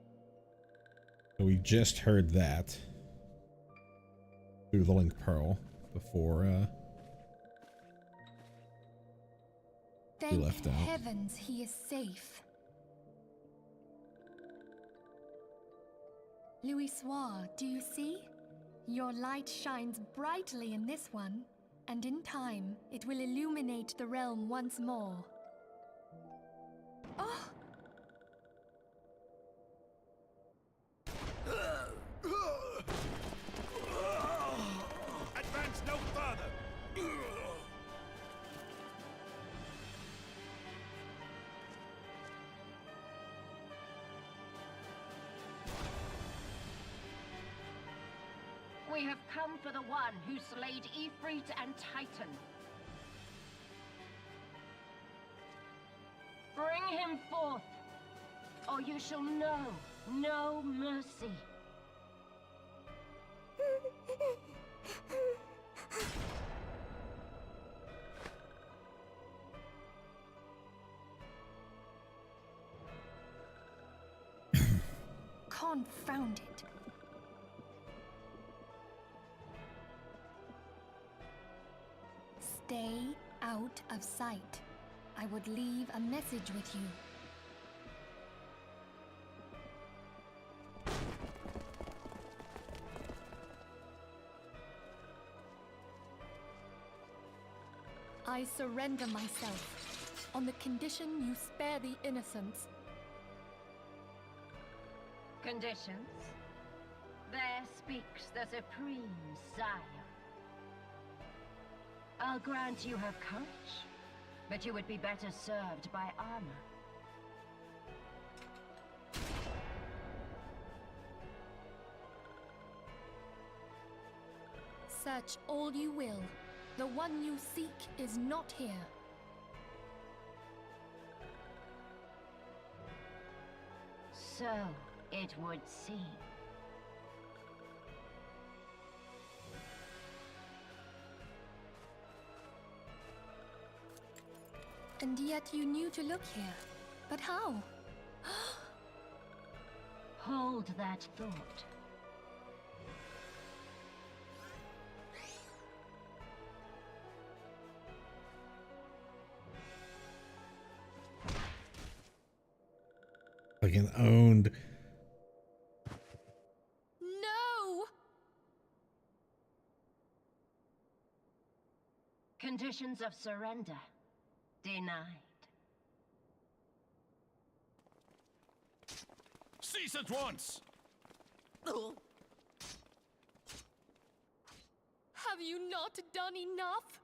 Speaker 1: So we just heard that through the Link Pearl before he left out.
Speaker 2: Thank heavens he is safe. Louisoire, do you see? Your light shines brightly in this one, and in time, it will illuminate the realm once more. Oh!
Speaker 3: Advance no further!
Speaker 4: We have come for the one who slayed Ifrit and Titan. Bring him forth, or you shall know no mercy.
Speaker 2: Confound it. Stay out of sight. I would leave a message with you. I surrender myself, on the condition you spare the innocents.
Speaker 4: Conditions? There speaks the Supreme Sire. I'll grant you have courage, but you would be better served by armor.
Speaker 2: Search all you will. The one you seek is not here.
Speaker 4: So it would seem.
Speaker 2: And yet you knew to look here. But how?
Speaker 4: Hold that thought.
Speaker 1: Fucking owned.
Speaker 2: No!
Speaker 4: Conditions of surrender denied.
Speaker 3: Cease at once!
Speaker 2: Have you not done enough?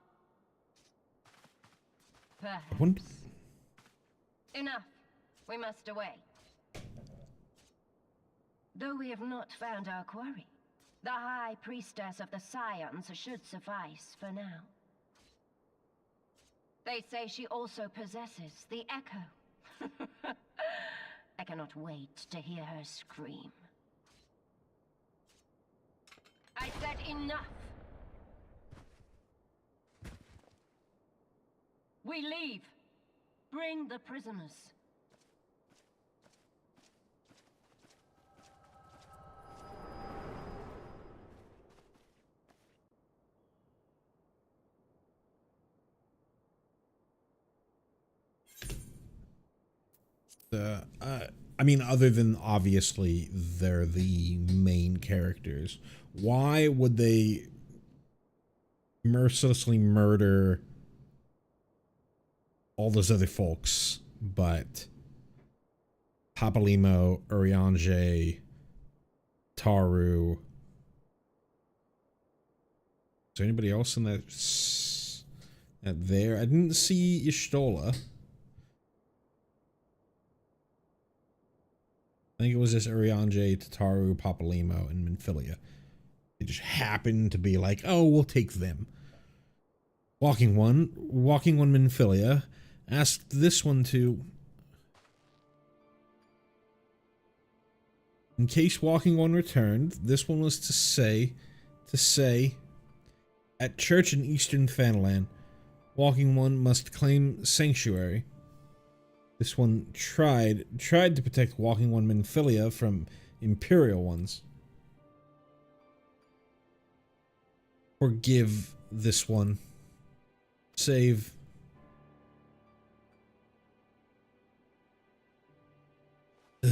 Speaker 4: Perhaps. Enough. We must away. Though we have not found our quarry, the High Priestess of the Scions should suffice for now. They say she also possesses the Echo. I cannot wait to hear her scream. I said enough! We leave! Bring the prisoners.
Speaker 1: I mean, other than obviously they're the main characters, why would they mercilessly murder all those other folks but Papalimo, Urianger, Taru? Is there anybody else in that there? I didn't see Y'shtola. I think it was just Urianger, Tataru, Papalimo, and Minfilia. They just happened to be like, oh, we'll take them. Walking One Minfilia asked this one to, in case Walking One returned, this one was to say, at church in Eastern Fanaland, Walking One must claim sanctuary. This one tried to protect Walking One Minfilia from Imperial ones. Forgive this one. Save. Ugh.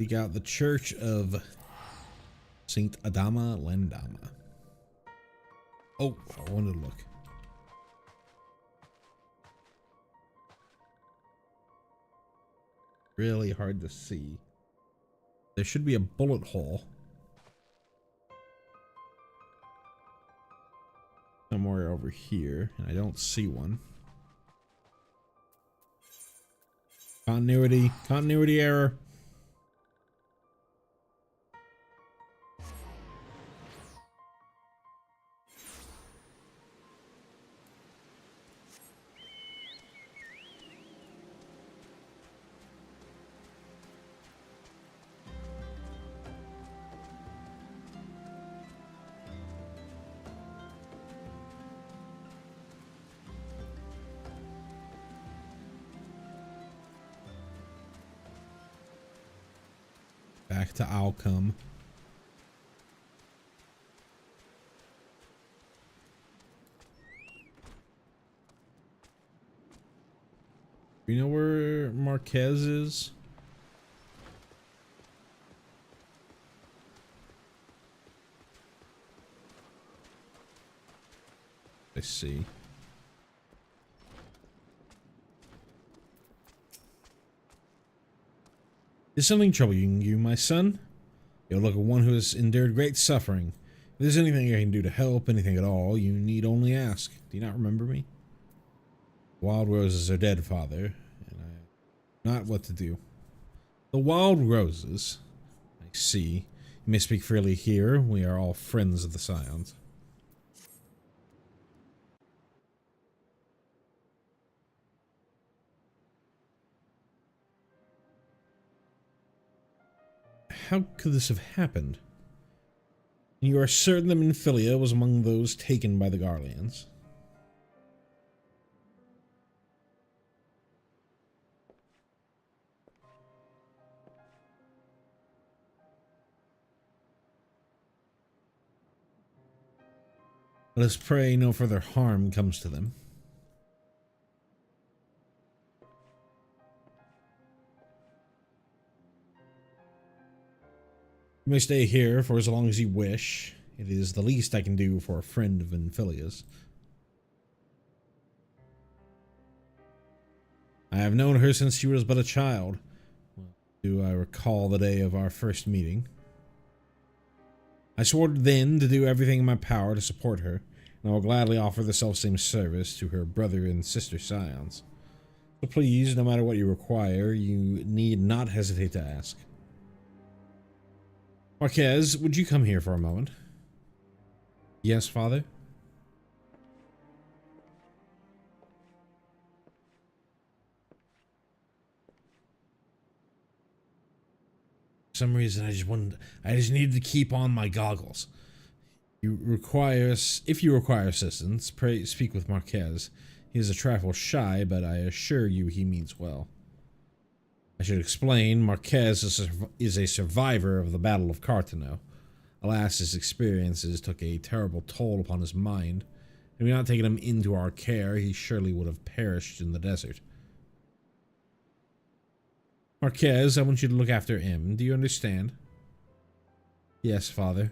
Speaker 1: We got the Church of Saint Adama Lendama. Oh, I wanted to look. Really hard to see. There should be a bullet hole somewhere over here, and I don't see one. Continuity error. Back to outcome. You know where Marquez is? I see. Is something troubling you, my son? You look like one who has endured great suffering. If there's anything I can do to help, anything at all, you need only ask. Do you not remember me? Wild roses are dead, father, and I not what to do. The wild roses. I see. You may speak freely here. We are all friends of the Scions. How could this have happened? You are certain that Minfilia was among those taken by the Garleans? Let us pray no further harm comes to them. You may stay here for as long as you wish. It is the least I can do for a friend of Anphilia's. I have known her since she was but a child. Do I recall the day of our first meeting? I swore then to do everything in my power to support her, and I will gladly offer the selfsame service to her brother and sister scions. So please, no matter what you require, you need not hesitate to ask. Marquez, would you come here for a moment? Yes, father? For some reason, I just needed to keep on my goggles. If you require assistance, pray speak with Marquez. He is a trifle shy, but I assure you he means well. I should explain, Marquez is a survivor of the Battle of Cartano. Alas, his experiences took a terrible toll upon his mind. Had we not taken him into our care, he surely would have perished in the desert. Marquez, I want you to look after him. Do you understand? Yes, father.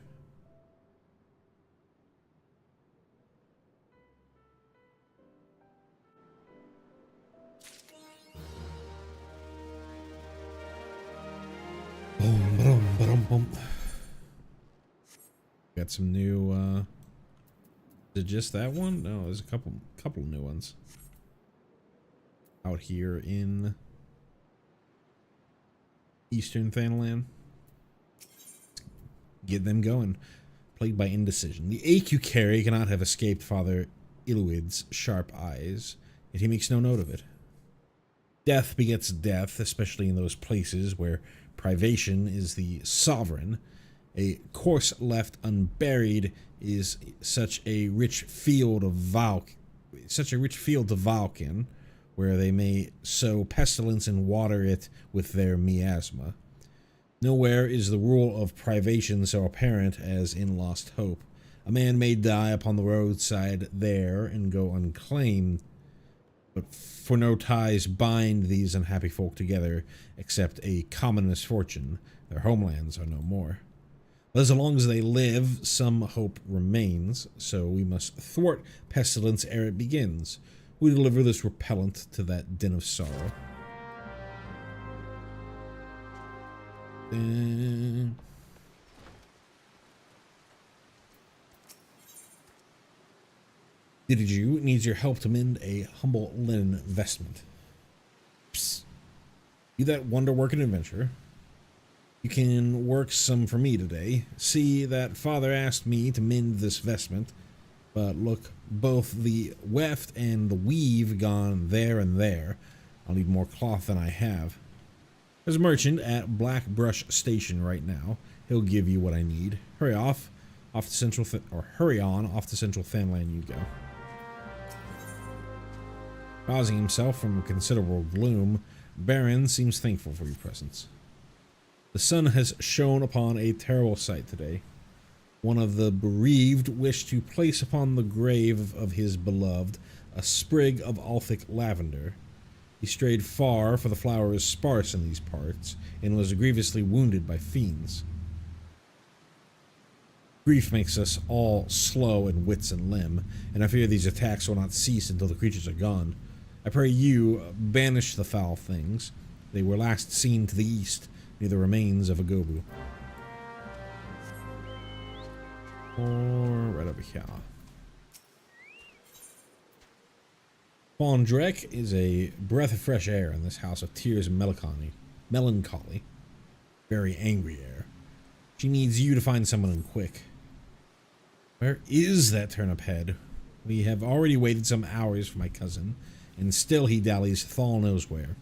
Speaker 1: Boom, boom, boom, boom. Got some new, is it just that one? No, there's a couple new ones. Out here in Eastern Thanalan. Get them going. Plagued by indecision. The ache you carry cannot have escaped Father Iluid's sharp eyes, yet he makes no note of it. Death begets death, especially in those places where privation is the sovereign. A corse left unburied is such a rich field of Valken, where they may sow pestilence and water it with their miasma. Nowhere is the rule of privation so apparent as in Lost Hope. A man may die upon the roadside there and go unclaimed, but for no ties bind these unhappy folk together except a common misfortune. Their homelands are no more. But as long as they live, some hope remains, so we must thwart pestilence ere it begins. We deliver this repellent to that den of sorrow. Didiju needs your help to mend a humble linen vestment. Psst. You that wonder-working adventurer. You can work some for me today. See that father asked me to mend this vestment, but look, both the weft and the weave gone there and there. I'll need more cloth than I have. There's a merchant at Black Brush Station right now. He'll give you what I need. Hurry on off to Central Thanalan you go. Rousing himself from considerable gloom, Baron seems thankful for your presence. The sun has shone upon a terrible sight today. One of the bereaved wished to place upon the grave of his beloved a sprig of Althic lavender. He strayed far, for the flower is sparse in these parts, and was grievously wounded by fiends. Grief makes us all slow in wits and limb, and I fear these attacks will not cease until the creatures are gone. I pray you banish the foul things. They were last seen to the east, near the remains of Agobu. Or right over here. Fondrek is a breath of fresh air in this house of tears and melancholy. Very angry air. She needs you to find someone in quick. Where is that turnip head? We have already waited some hours for my cousin, and still he dallies Thal knows where.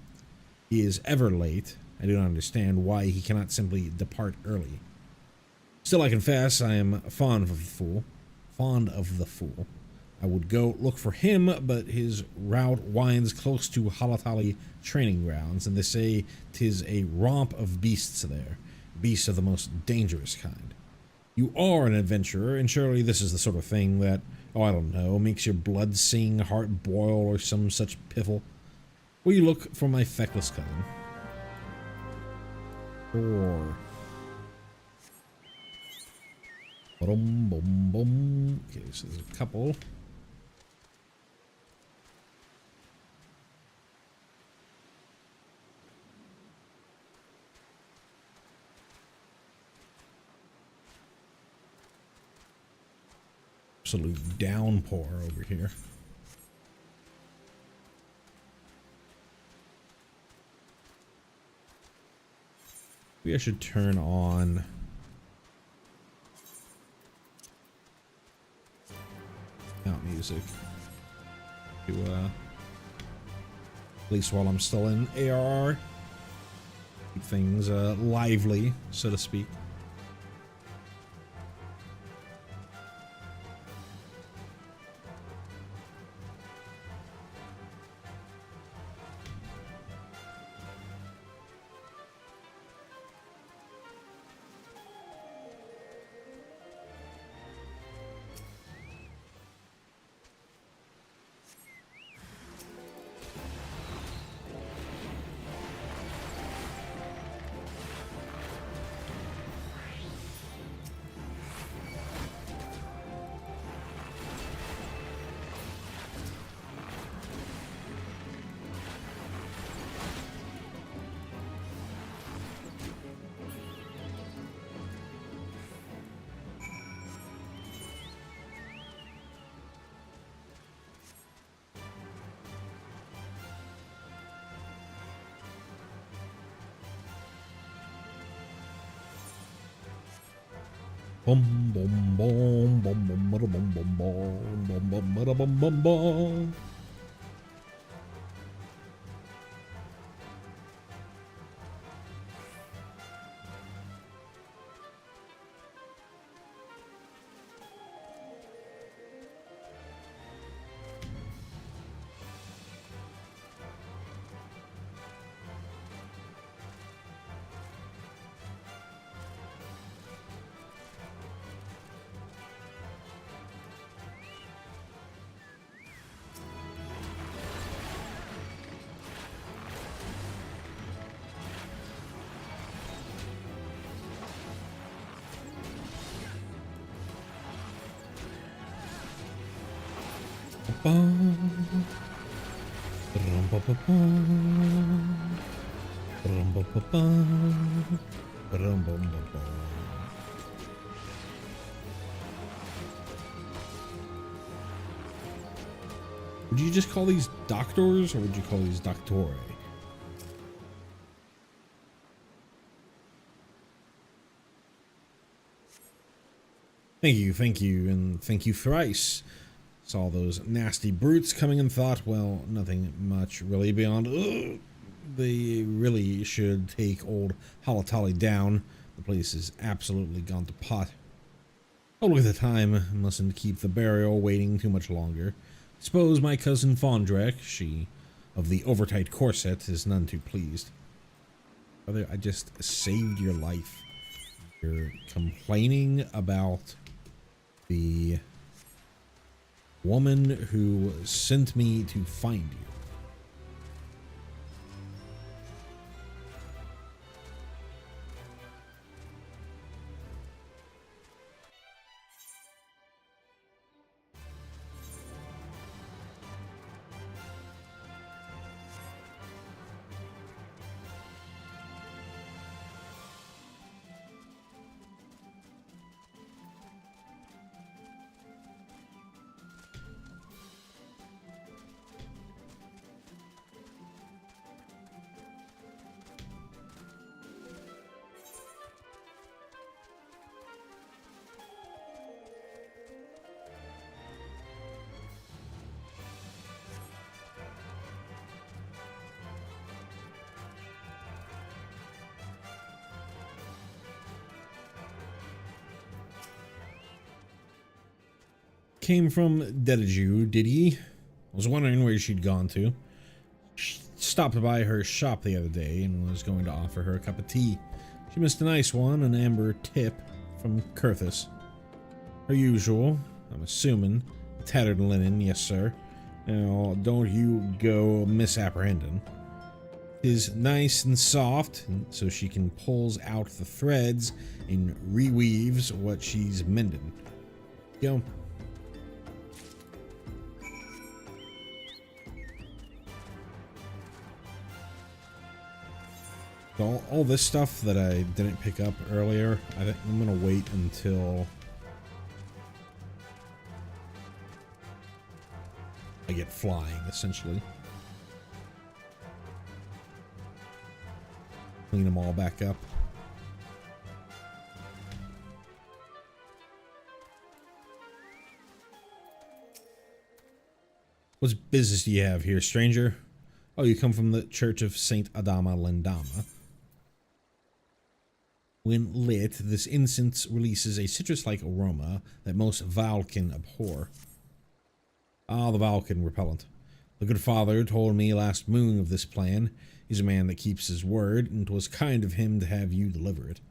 Speaker 1: He is ever late. I do not understand why he cannot simply depart early. Still, I confess, I am fond of the fool. I would go look for him, but his route winds close to Halatali training grounds, and they say 'tis a romp of beasts there, beasts of the most dangerous kind. You are an adventurer, and surely this is the sort of thing that, I don't know, makes your blood sing, heart boil, or some such piffle. Will you look for my feckless cousin? Or Boom, boom, boom. Okay, so there's a couple. Absolute downpour over here. Maybe I should turn on music to at least while I'm still in ARR, keep things lively, so to speak. Boom, boom, boom, boom, boom, boom, boom, boom, boom, boom, boom, boom, boom, boom. Would you just call these doctors, or would you call these doctore? Thank you, and thank you thrice. Saw those nasty brutes coming and thought, well, nothing much really beyond, they really should take old Halatali down. The place is absolutely gone to pot. Oh, look at the time. Mustn't keep the burial waiting too much longer. Suppose my cousin Fondrek, she of the overtight corset, is none too pleased. Brother, I just saved your life. You're complaining about the woman who sent me to find you. Came from Dediju, did he? I was wondering where she'd gone to. She stopped by her shop the other day and was going to offer her a cup of tea. She missed a nice one, an amber tip from Kurthus. Her usual, I'm assuming. Tattered linen, yes sir. Now, don't you go misapprehending. is nice and soft, and so she can pulls out the threads and reweaves what she's mending. Go. So all this stuff that I didn't pick up earlier, I think I'm gonna wait until I get flying, essentially. Clean them all back up. What business do you have here, stranger? Oh, you come from the Church of Saint Adama Lendama. When lit, this incense releases a citrus-like aroma that most Valken abhor. Ah, the Valken repellent. The good father told me last moon of this plan. He's a man that keeps his word, and it was kind of him to have you deliver it.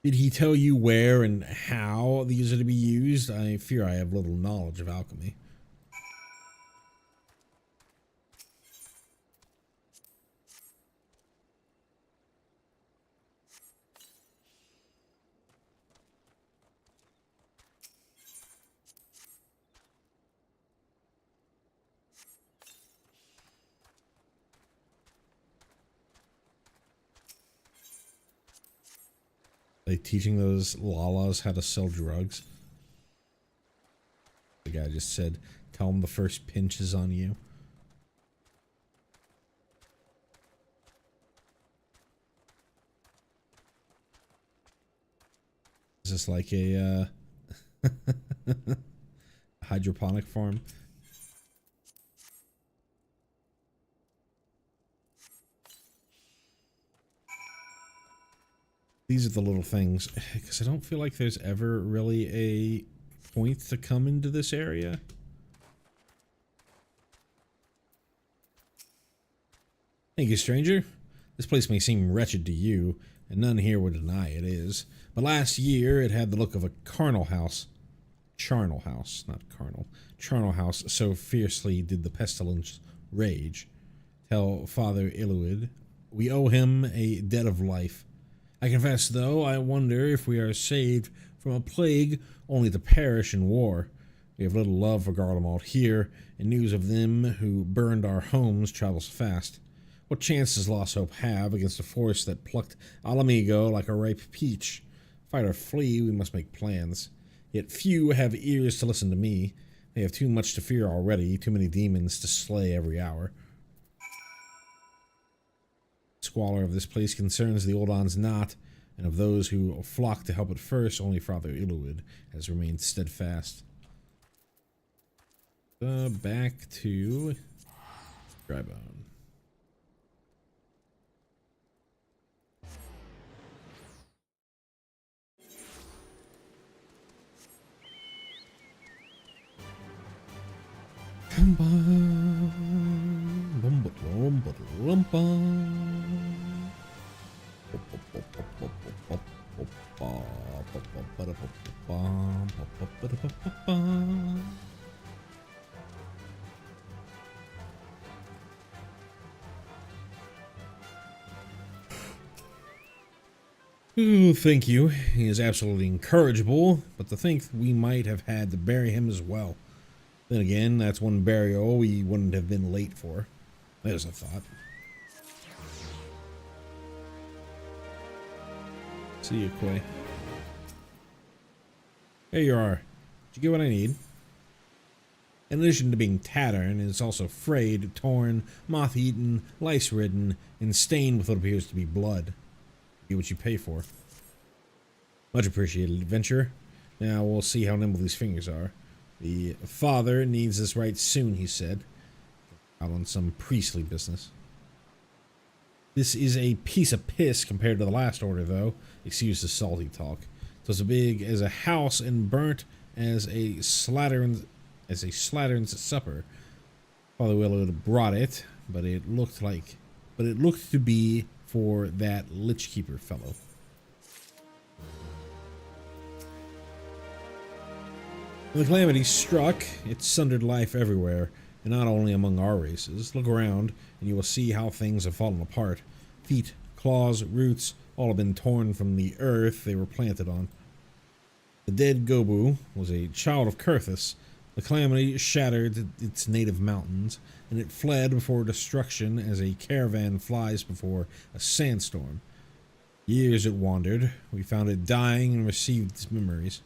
Speaker 1: Did he tell you where and how these are to be used? I fear I have little knowledge of alchemy. Like teaching those lalas how to sell drugs. The guy just said, tell him the first pinch is on you. Is this like a hydroponic farm? These are the little things, because I don't feel like there's ever really a point to come into this area. Thank you, stranger. This place may seem wretched to you, and none here would deny it is. But last year, it had the look of a carnal house. Charnel house, not carnal. Charnel house, so fiercely did the pestilence rage. Tell Father Iluid, we owe him a debt of life. I confess, though, I wonder if we are saved from a plague only to perish in war. We have little love for Garlemald here, and news of them who burned our homes travels fast. What chance does Lost Hope have against a force that plucked Alamigo like a ripe peach? Fight or flee, we must make plans. Yet few have ears to listen to me. They have too much to fear already, too many demons to slay every hour. Squalor of this place concerns the Oldons not, and of those who flock to help it first, only Father Iluid has remained steadfast. Back to Drybone. Ooh, thank you. He is absolutely incorrigible, but to think we might have had to bury him as well. Then again, that's one burial we wouldn't have been late for. There's a thought. See you, Quay. Here you are. Did you get what I need? In addition to being tattered, it's also frayed, torn, moth-eaten, lice-ridden, and stained with what appears to be blood. Get what you pay for. Much appreciated, adventurer. Now we'll see how nimble these fingers are. The father needs this right soon, he said. Out on some priestly business. This is a piece of piss compared to the last order, though. Excuse the salty talk. It was as big as a house and burnt as a slattern's supper. Father Willard brought it, but it looked to be for that Lichkeeper fellow. When the calamity struck, it sundered life everywhere, and not only among our races. Look around, and you will see how things have fallen apart. Feet, claws, roots, all have been torn from the earth they were planted on. The dead Gobu was a child of Kurthus. The calamity shattered its native mountains, and it fled before destruction as a caravan flies before a sandstorm. Years it wandered. We found it dying and received its memories.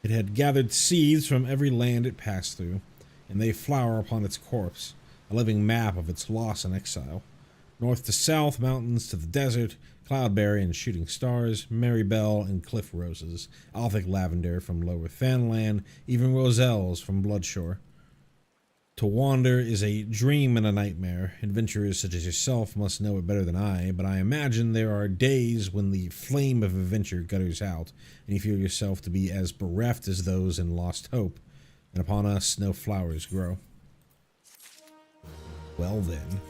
Speaker 1: It had gathered seeds from every land it passed through, and they flower upon its corpse, a living map of its loss and exile. North to south, mountains to the desert, cloudberry and shooting stars, marybell and cliff roses, Althic lavender from lower Thanland, even roselles from Bloodshore. To wander is a dream and a nightmare. Adventurers such as yourself must know it better than I, but I imagine there are days when the flame of adventure gutters out, and you feel yourself to be as bereft as those in Lost Hope, and upon us no flowers grow. Well then,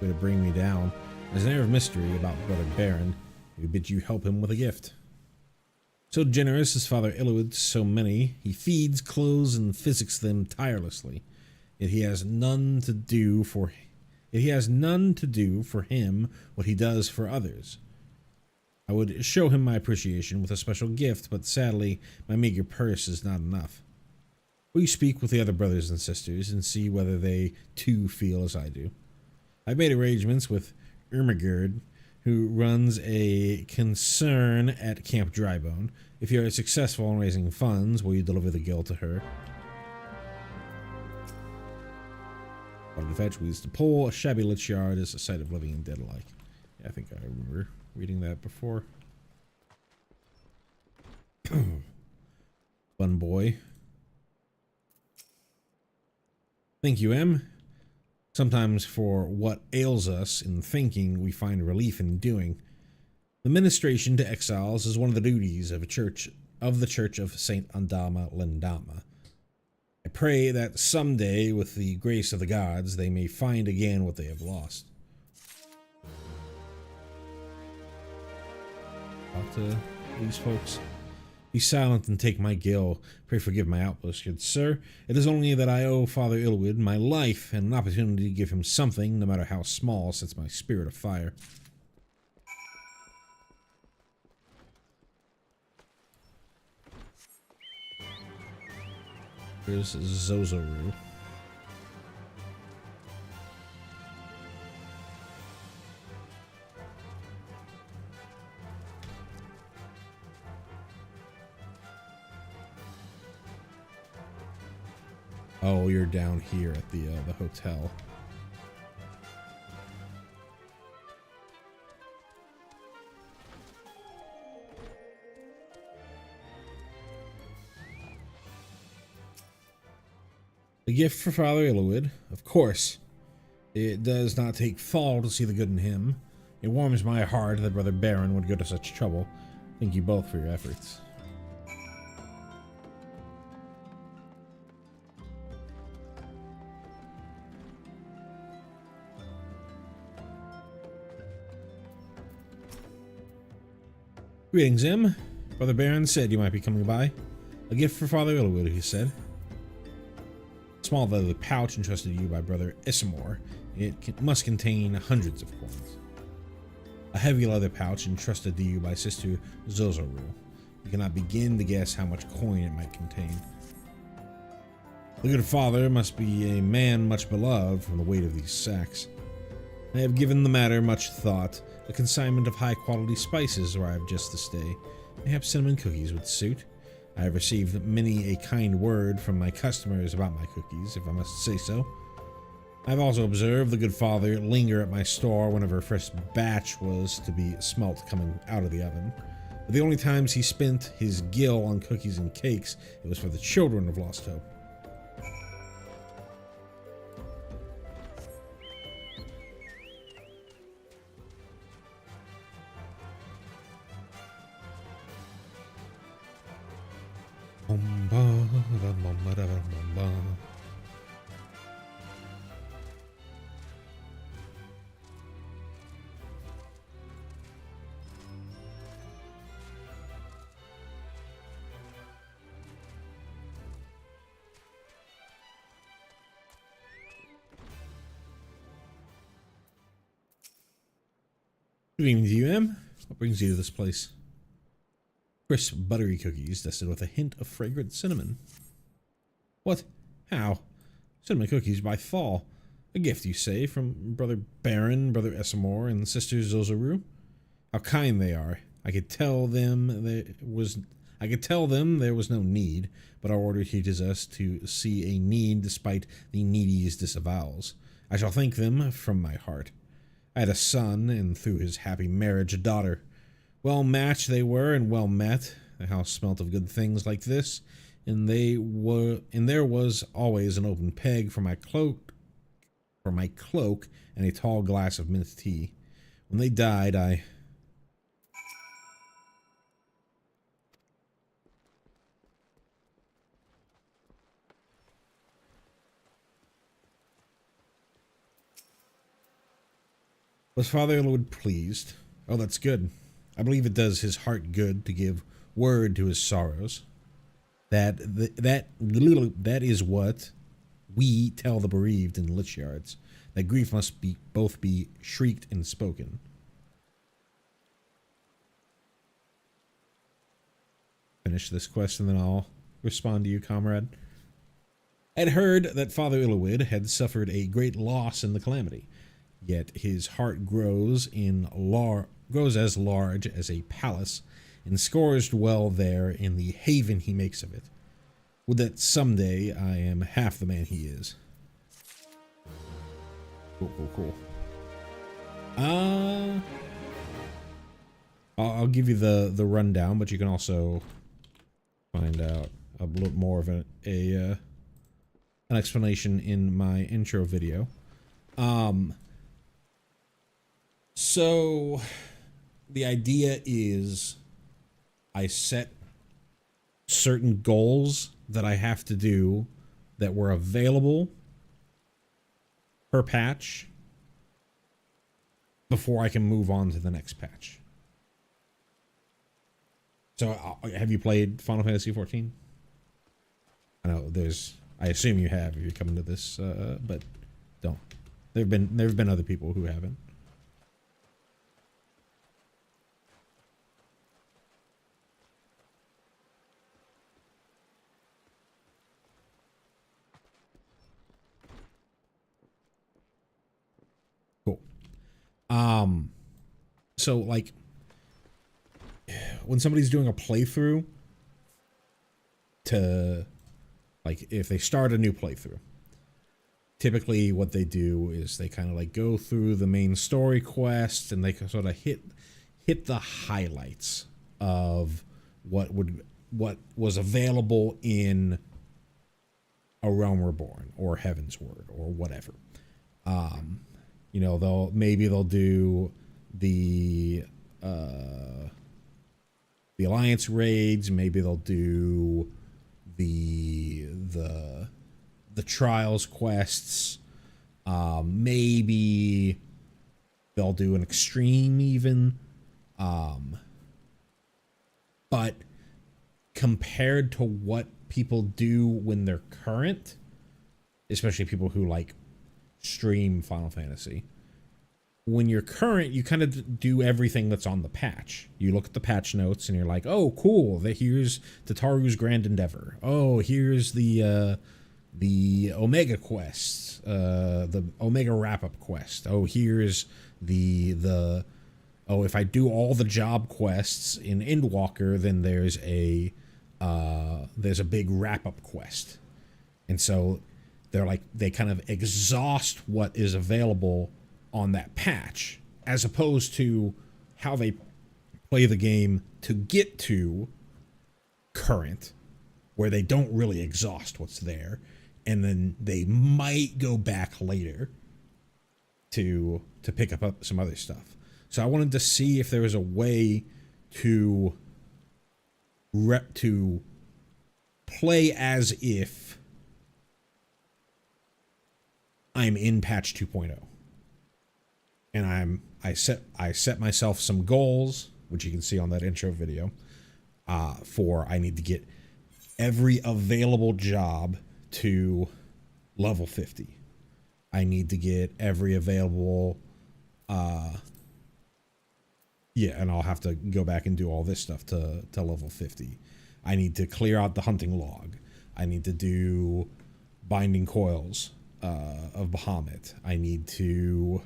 Speaker 1: way to bring me down. There's an air of mystery about Brother Baron. We bid you help him with a gift. So generous is Father Illwood to so many, he feeds, clothes, and physics them tirelessly. Yet he has none to do for him what he does for others. I would show him my appreciation with a special gift, but sadly, my meager purse is not enough. Will you speak with the other brothers and sisters and see whether they too feel as I do? I've made arrangements with Ermagerd, who runs a concern at Camp Drybone. If you are successful in raising funds, will you deliver the guild to her? Water to fetch, weeds to pull, a shabby lich yard is a sight of living and dead alike. Yeah, I think I remember reading that before. Fun boy. Thank you, Em. Sometimes for what ails us in thinking, we find relief in doing. The ministration to exiles is one of the duties of the Church of Saint Andama Lendama. I pray that someday, with the grace of the gods, they may find again what they have lost. Talk to these folks. Be silent and take my gill. Pray forgive my outburst, good sir. It is only that I owe Father Illwood my life, and an opportunity to give him something, no matter how small, sets my spirit afire. Here's Zozoru. Oh, you're down here at the hotel. A gift for Father Illwood, of course. It does not take fall to see the good in him. It warms my heart that Brother Baron would go to such trouble. Thank you both for your efforts. Greetings, Em. Brother Baron said you might be coming by. A gift for Father Illwood, he said. A small leather pouch entrusted to you by Brother Issamore. It must contain hundreds of coins. A heavy leather pouch entrusted to you by Sister Zozoru. You cannot begin to guess how much coin it might contain. The good father must be a man much beloved from the weight of these sacks. I have given the matter much thought. The consignment of high-quality spices arrived just to stay. Perhaps cinnamon cookies would suit. I have received many a kind word from my customers about my cookies, if I must say so. I have also observed the good father linger at my store whenever a fresh batch was to be smelt coming out of the oven. But the only times he spent his gill on cookies and cakes, it was for the children of Lost Hope. Good evening to you, Em. What brings you to this place? Crisp, buttery cookies dusted with a hint of fragrant cinnamon. What? How? Cinnamon cookies by Fall. A gift, you say, from Brother Baron, Brother Essamore, and Sister Zozaru? How kind they are. I could tell them there was no need, but our order teaches us to see a need despite the needy's disavowals. I shall thank them from my heart. I had a son, and through his happy marriage, a daughter. Well matched they were, and well met. The house smelt of good things like this, and there was always an open peg for my cloak, and a tall glass of mint tea. When they died, I was Father Illwood pleased. Oh, that's good. I believe it does his heart good to give word to his sorrows. That is what we tell the bereaved in lich yards. That grief must both be shrieked and spoken. Finish this quest and then I'll respond to you, comrade. I'd heard that Father Illwood had suffered a great loss in the calamity. Yet his heart grows as large as a palace, and scores well there in the haven he makes of it. Would that someday I am half the man he is. Cool. I'll give you the rundown, but you can also find out a little more of an explanation in my intro video. So the idea is I set certain goals that I have to do that were available per patch before I can move on to the next patch. So have you played Final Fantasy XIV? I know I assume you have if you're coming to this, but don't. There have been other people who haven't. So like when somebody's doing a playthrough if they start a new playthrough, typically what they do is they kind of like go through the main story quest and they sort of hit the highlights of what was available in A Realm Reborn or Heaven's Word or whatever. You know, they'll do the Alliance raids, maybe they'll do the Trials quests, maybe they'll do an Extreme even, but compared to what people do when they're current, especially people who like stream Final Fantasy, when you're current, you kind of do everything that's on the patch. You look at the patch notes and you're like, oh, cool, here's Tataru's Grand Endeavor. Oh, here's the Omega quest, the Omega wrap-up quest. Oh, here's if I do all the job quests in Endwalker, then there's a big wrap-up quest. And so they kind of exhaust what is available on that patch, as opposed to how they play the game to get to current, where they don't really exhaust what's there, and then they might go back later to pick up some other stuff. So I wanted to see if there was a way to play as if I'm in patch 2.0. And I set myself some goals, which you can see on that intro video, for I need to get every available job to level 50. I need to get every available Yeah, and I'll have to go back and do all this stuff to level 50. I need to clear out the hunting log. I need to do binding coils of Bahamut. I need to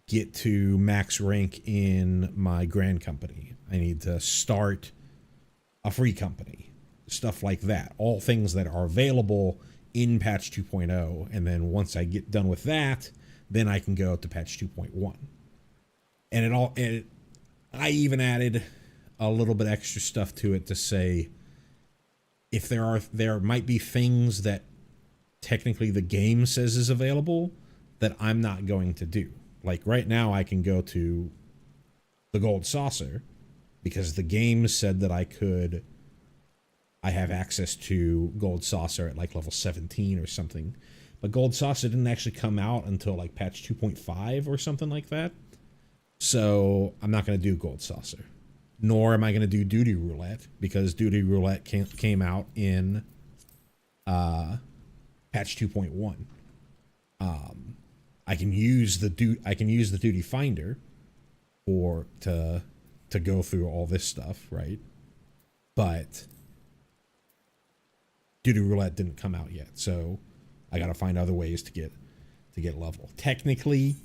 Speaker 1: get to max rank in my grand company. I need to start a free company. Stuff like that. All things that are available in patch 2.0. And then once I get done with that, then I can go to patch 2.1. And I even added a little bit extra stuff to it to say if there might be things that technically the game says is available that I'm not going to do. Like right now I can go to the gold saucer because the game said that I have access to gold saucer at like level 17 or something. But gold saucer didn't actually come out until like patch 2.5 or something like that. So I'm not going to do gold saucer. Nor am I going to do duty roulette because duty roulette came out in patch 2.1. I can use the duty finder to go through all this stuff, right? But duty roulette didn't come out yet, so I got to find other ways to get level. Technically,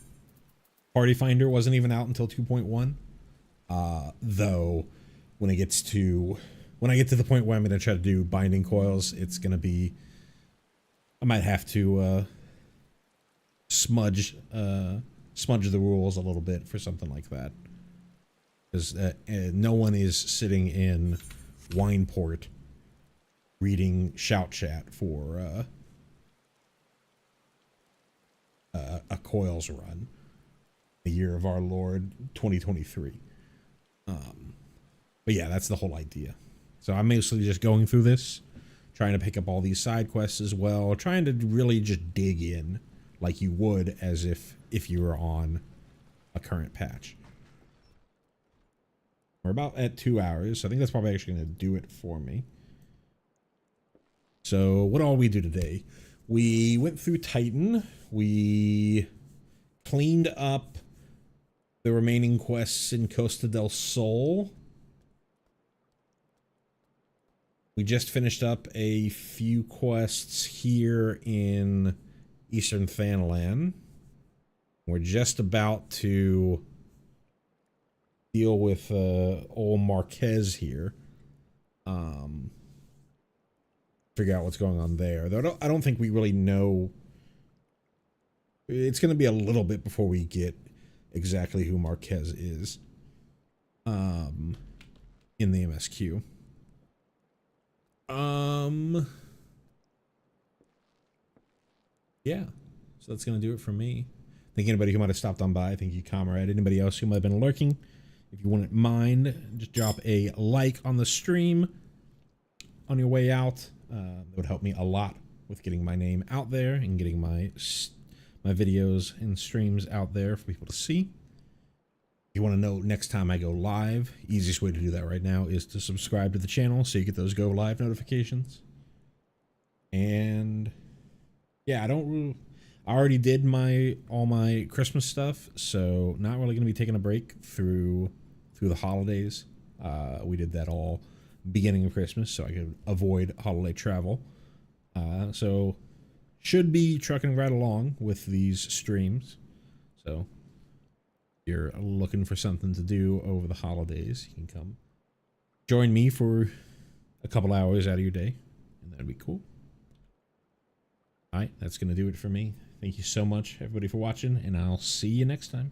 Speaker 1: party finder wasn't even out until 2.1. Though when I get to the point where I'm going to try to do binding coils, it's going to be, I might have to smudge the rules a little bit for something like that, because no one is sitting in Wineport reading shout chat for a coils run, the year of our Lord 2023. But yeah, that's the whole idea. So I'm mostly just going through this, trying to pick up all these side quests as well, trying to really just dig in like you would as if you were on a current patch. We're about at 2 hours. So I think that's probably actually going to do it for me. So what all we do today? We went through Titan. We cleaned up the remaining quests in Costa del Sol. We just finished up a few quests here in Eastern Thanalan. We're just about to deal with old Marquez here. Figure out what's going on there. Though I don't think we really know. It's going to be a little bit before we get exactly who Marquez is in the MSQ. Yeah, so that's going to do it for me. Thank anybody who might have stopped on by. Thank you, comrade. Anybody else who might have been lurking, if you wouldn't mind, just drop a like on the stream on your way out. That would help me a lot with getting my name out there and getting my videos and streams out there for people to see. If you want to know next time I go live, easiest way to do that right now is to subscribe to the channel so you get those go live notifications. And yeah, I already did all my Christmas stuff, so not really going to be taking a break through the holidays. We did that all beginning of Christmas so I could avoid holiday travel. So should be trucking right along with these streams. So if you're looking for something to do over the holidays, you can come join me for a couple hours out of your day, and that'd be cool. All right, that's going to do it for me. Thank you so much, everybody, for watching, and I'll see you next time.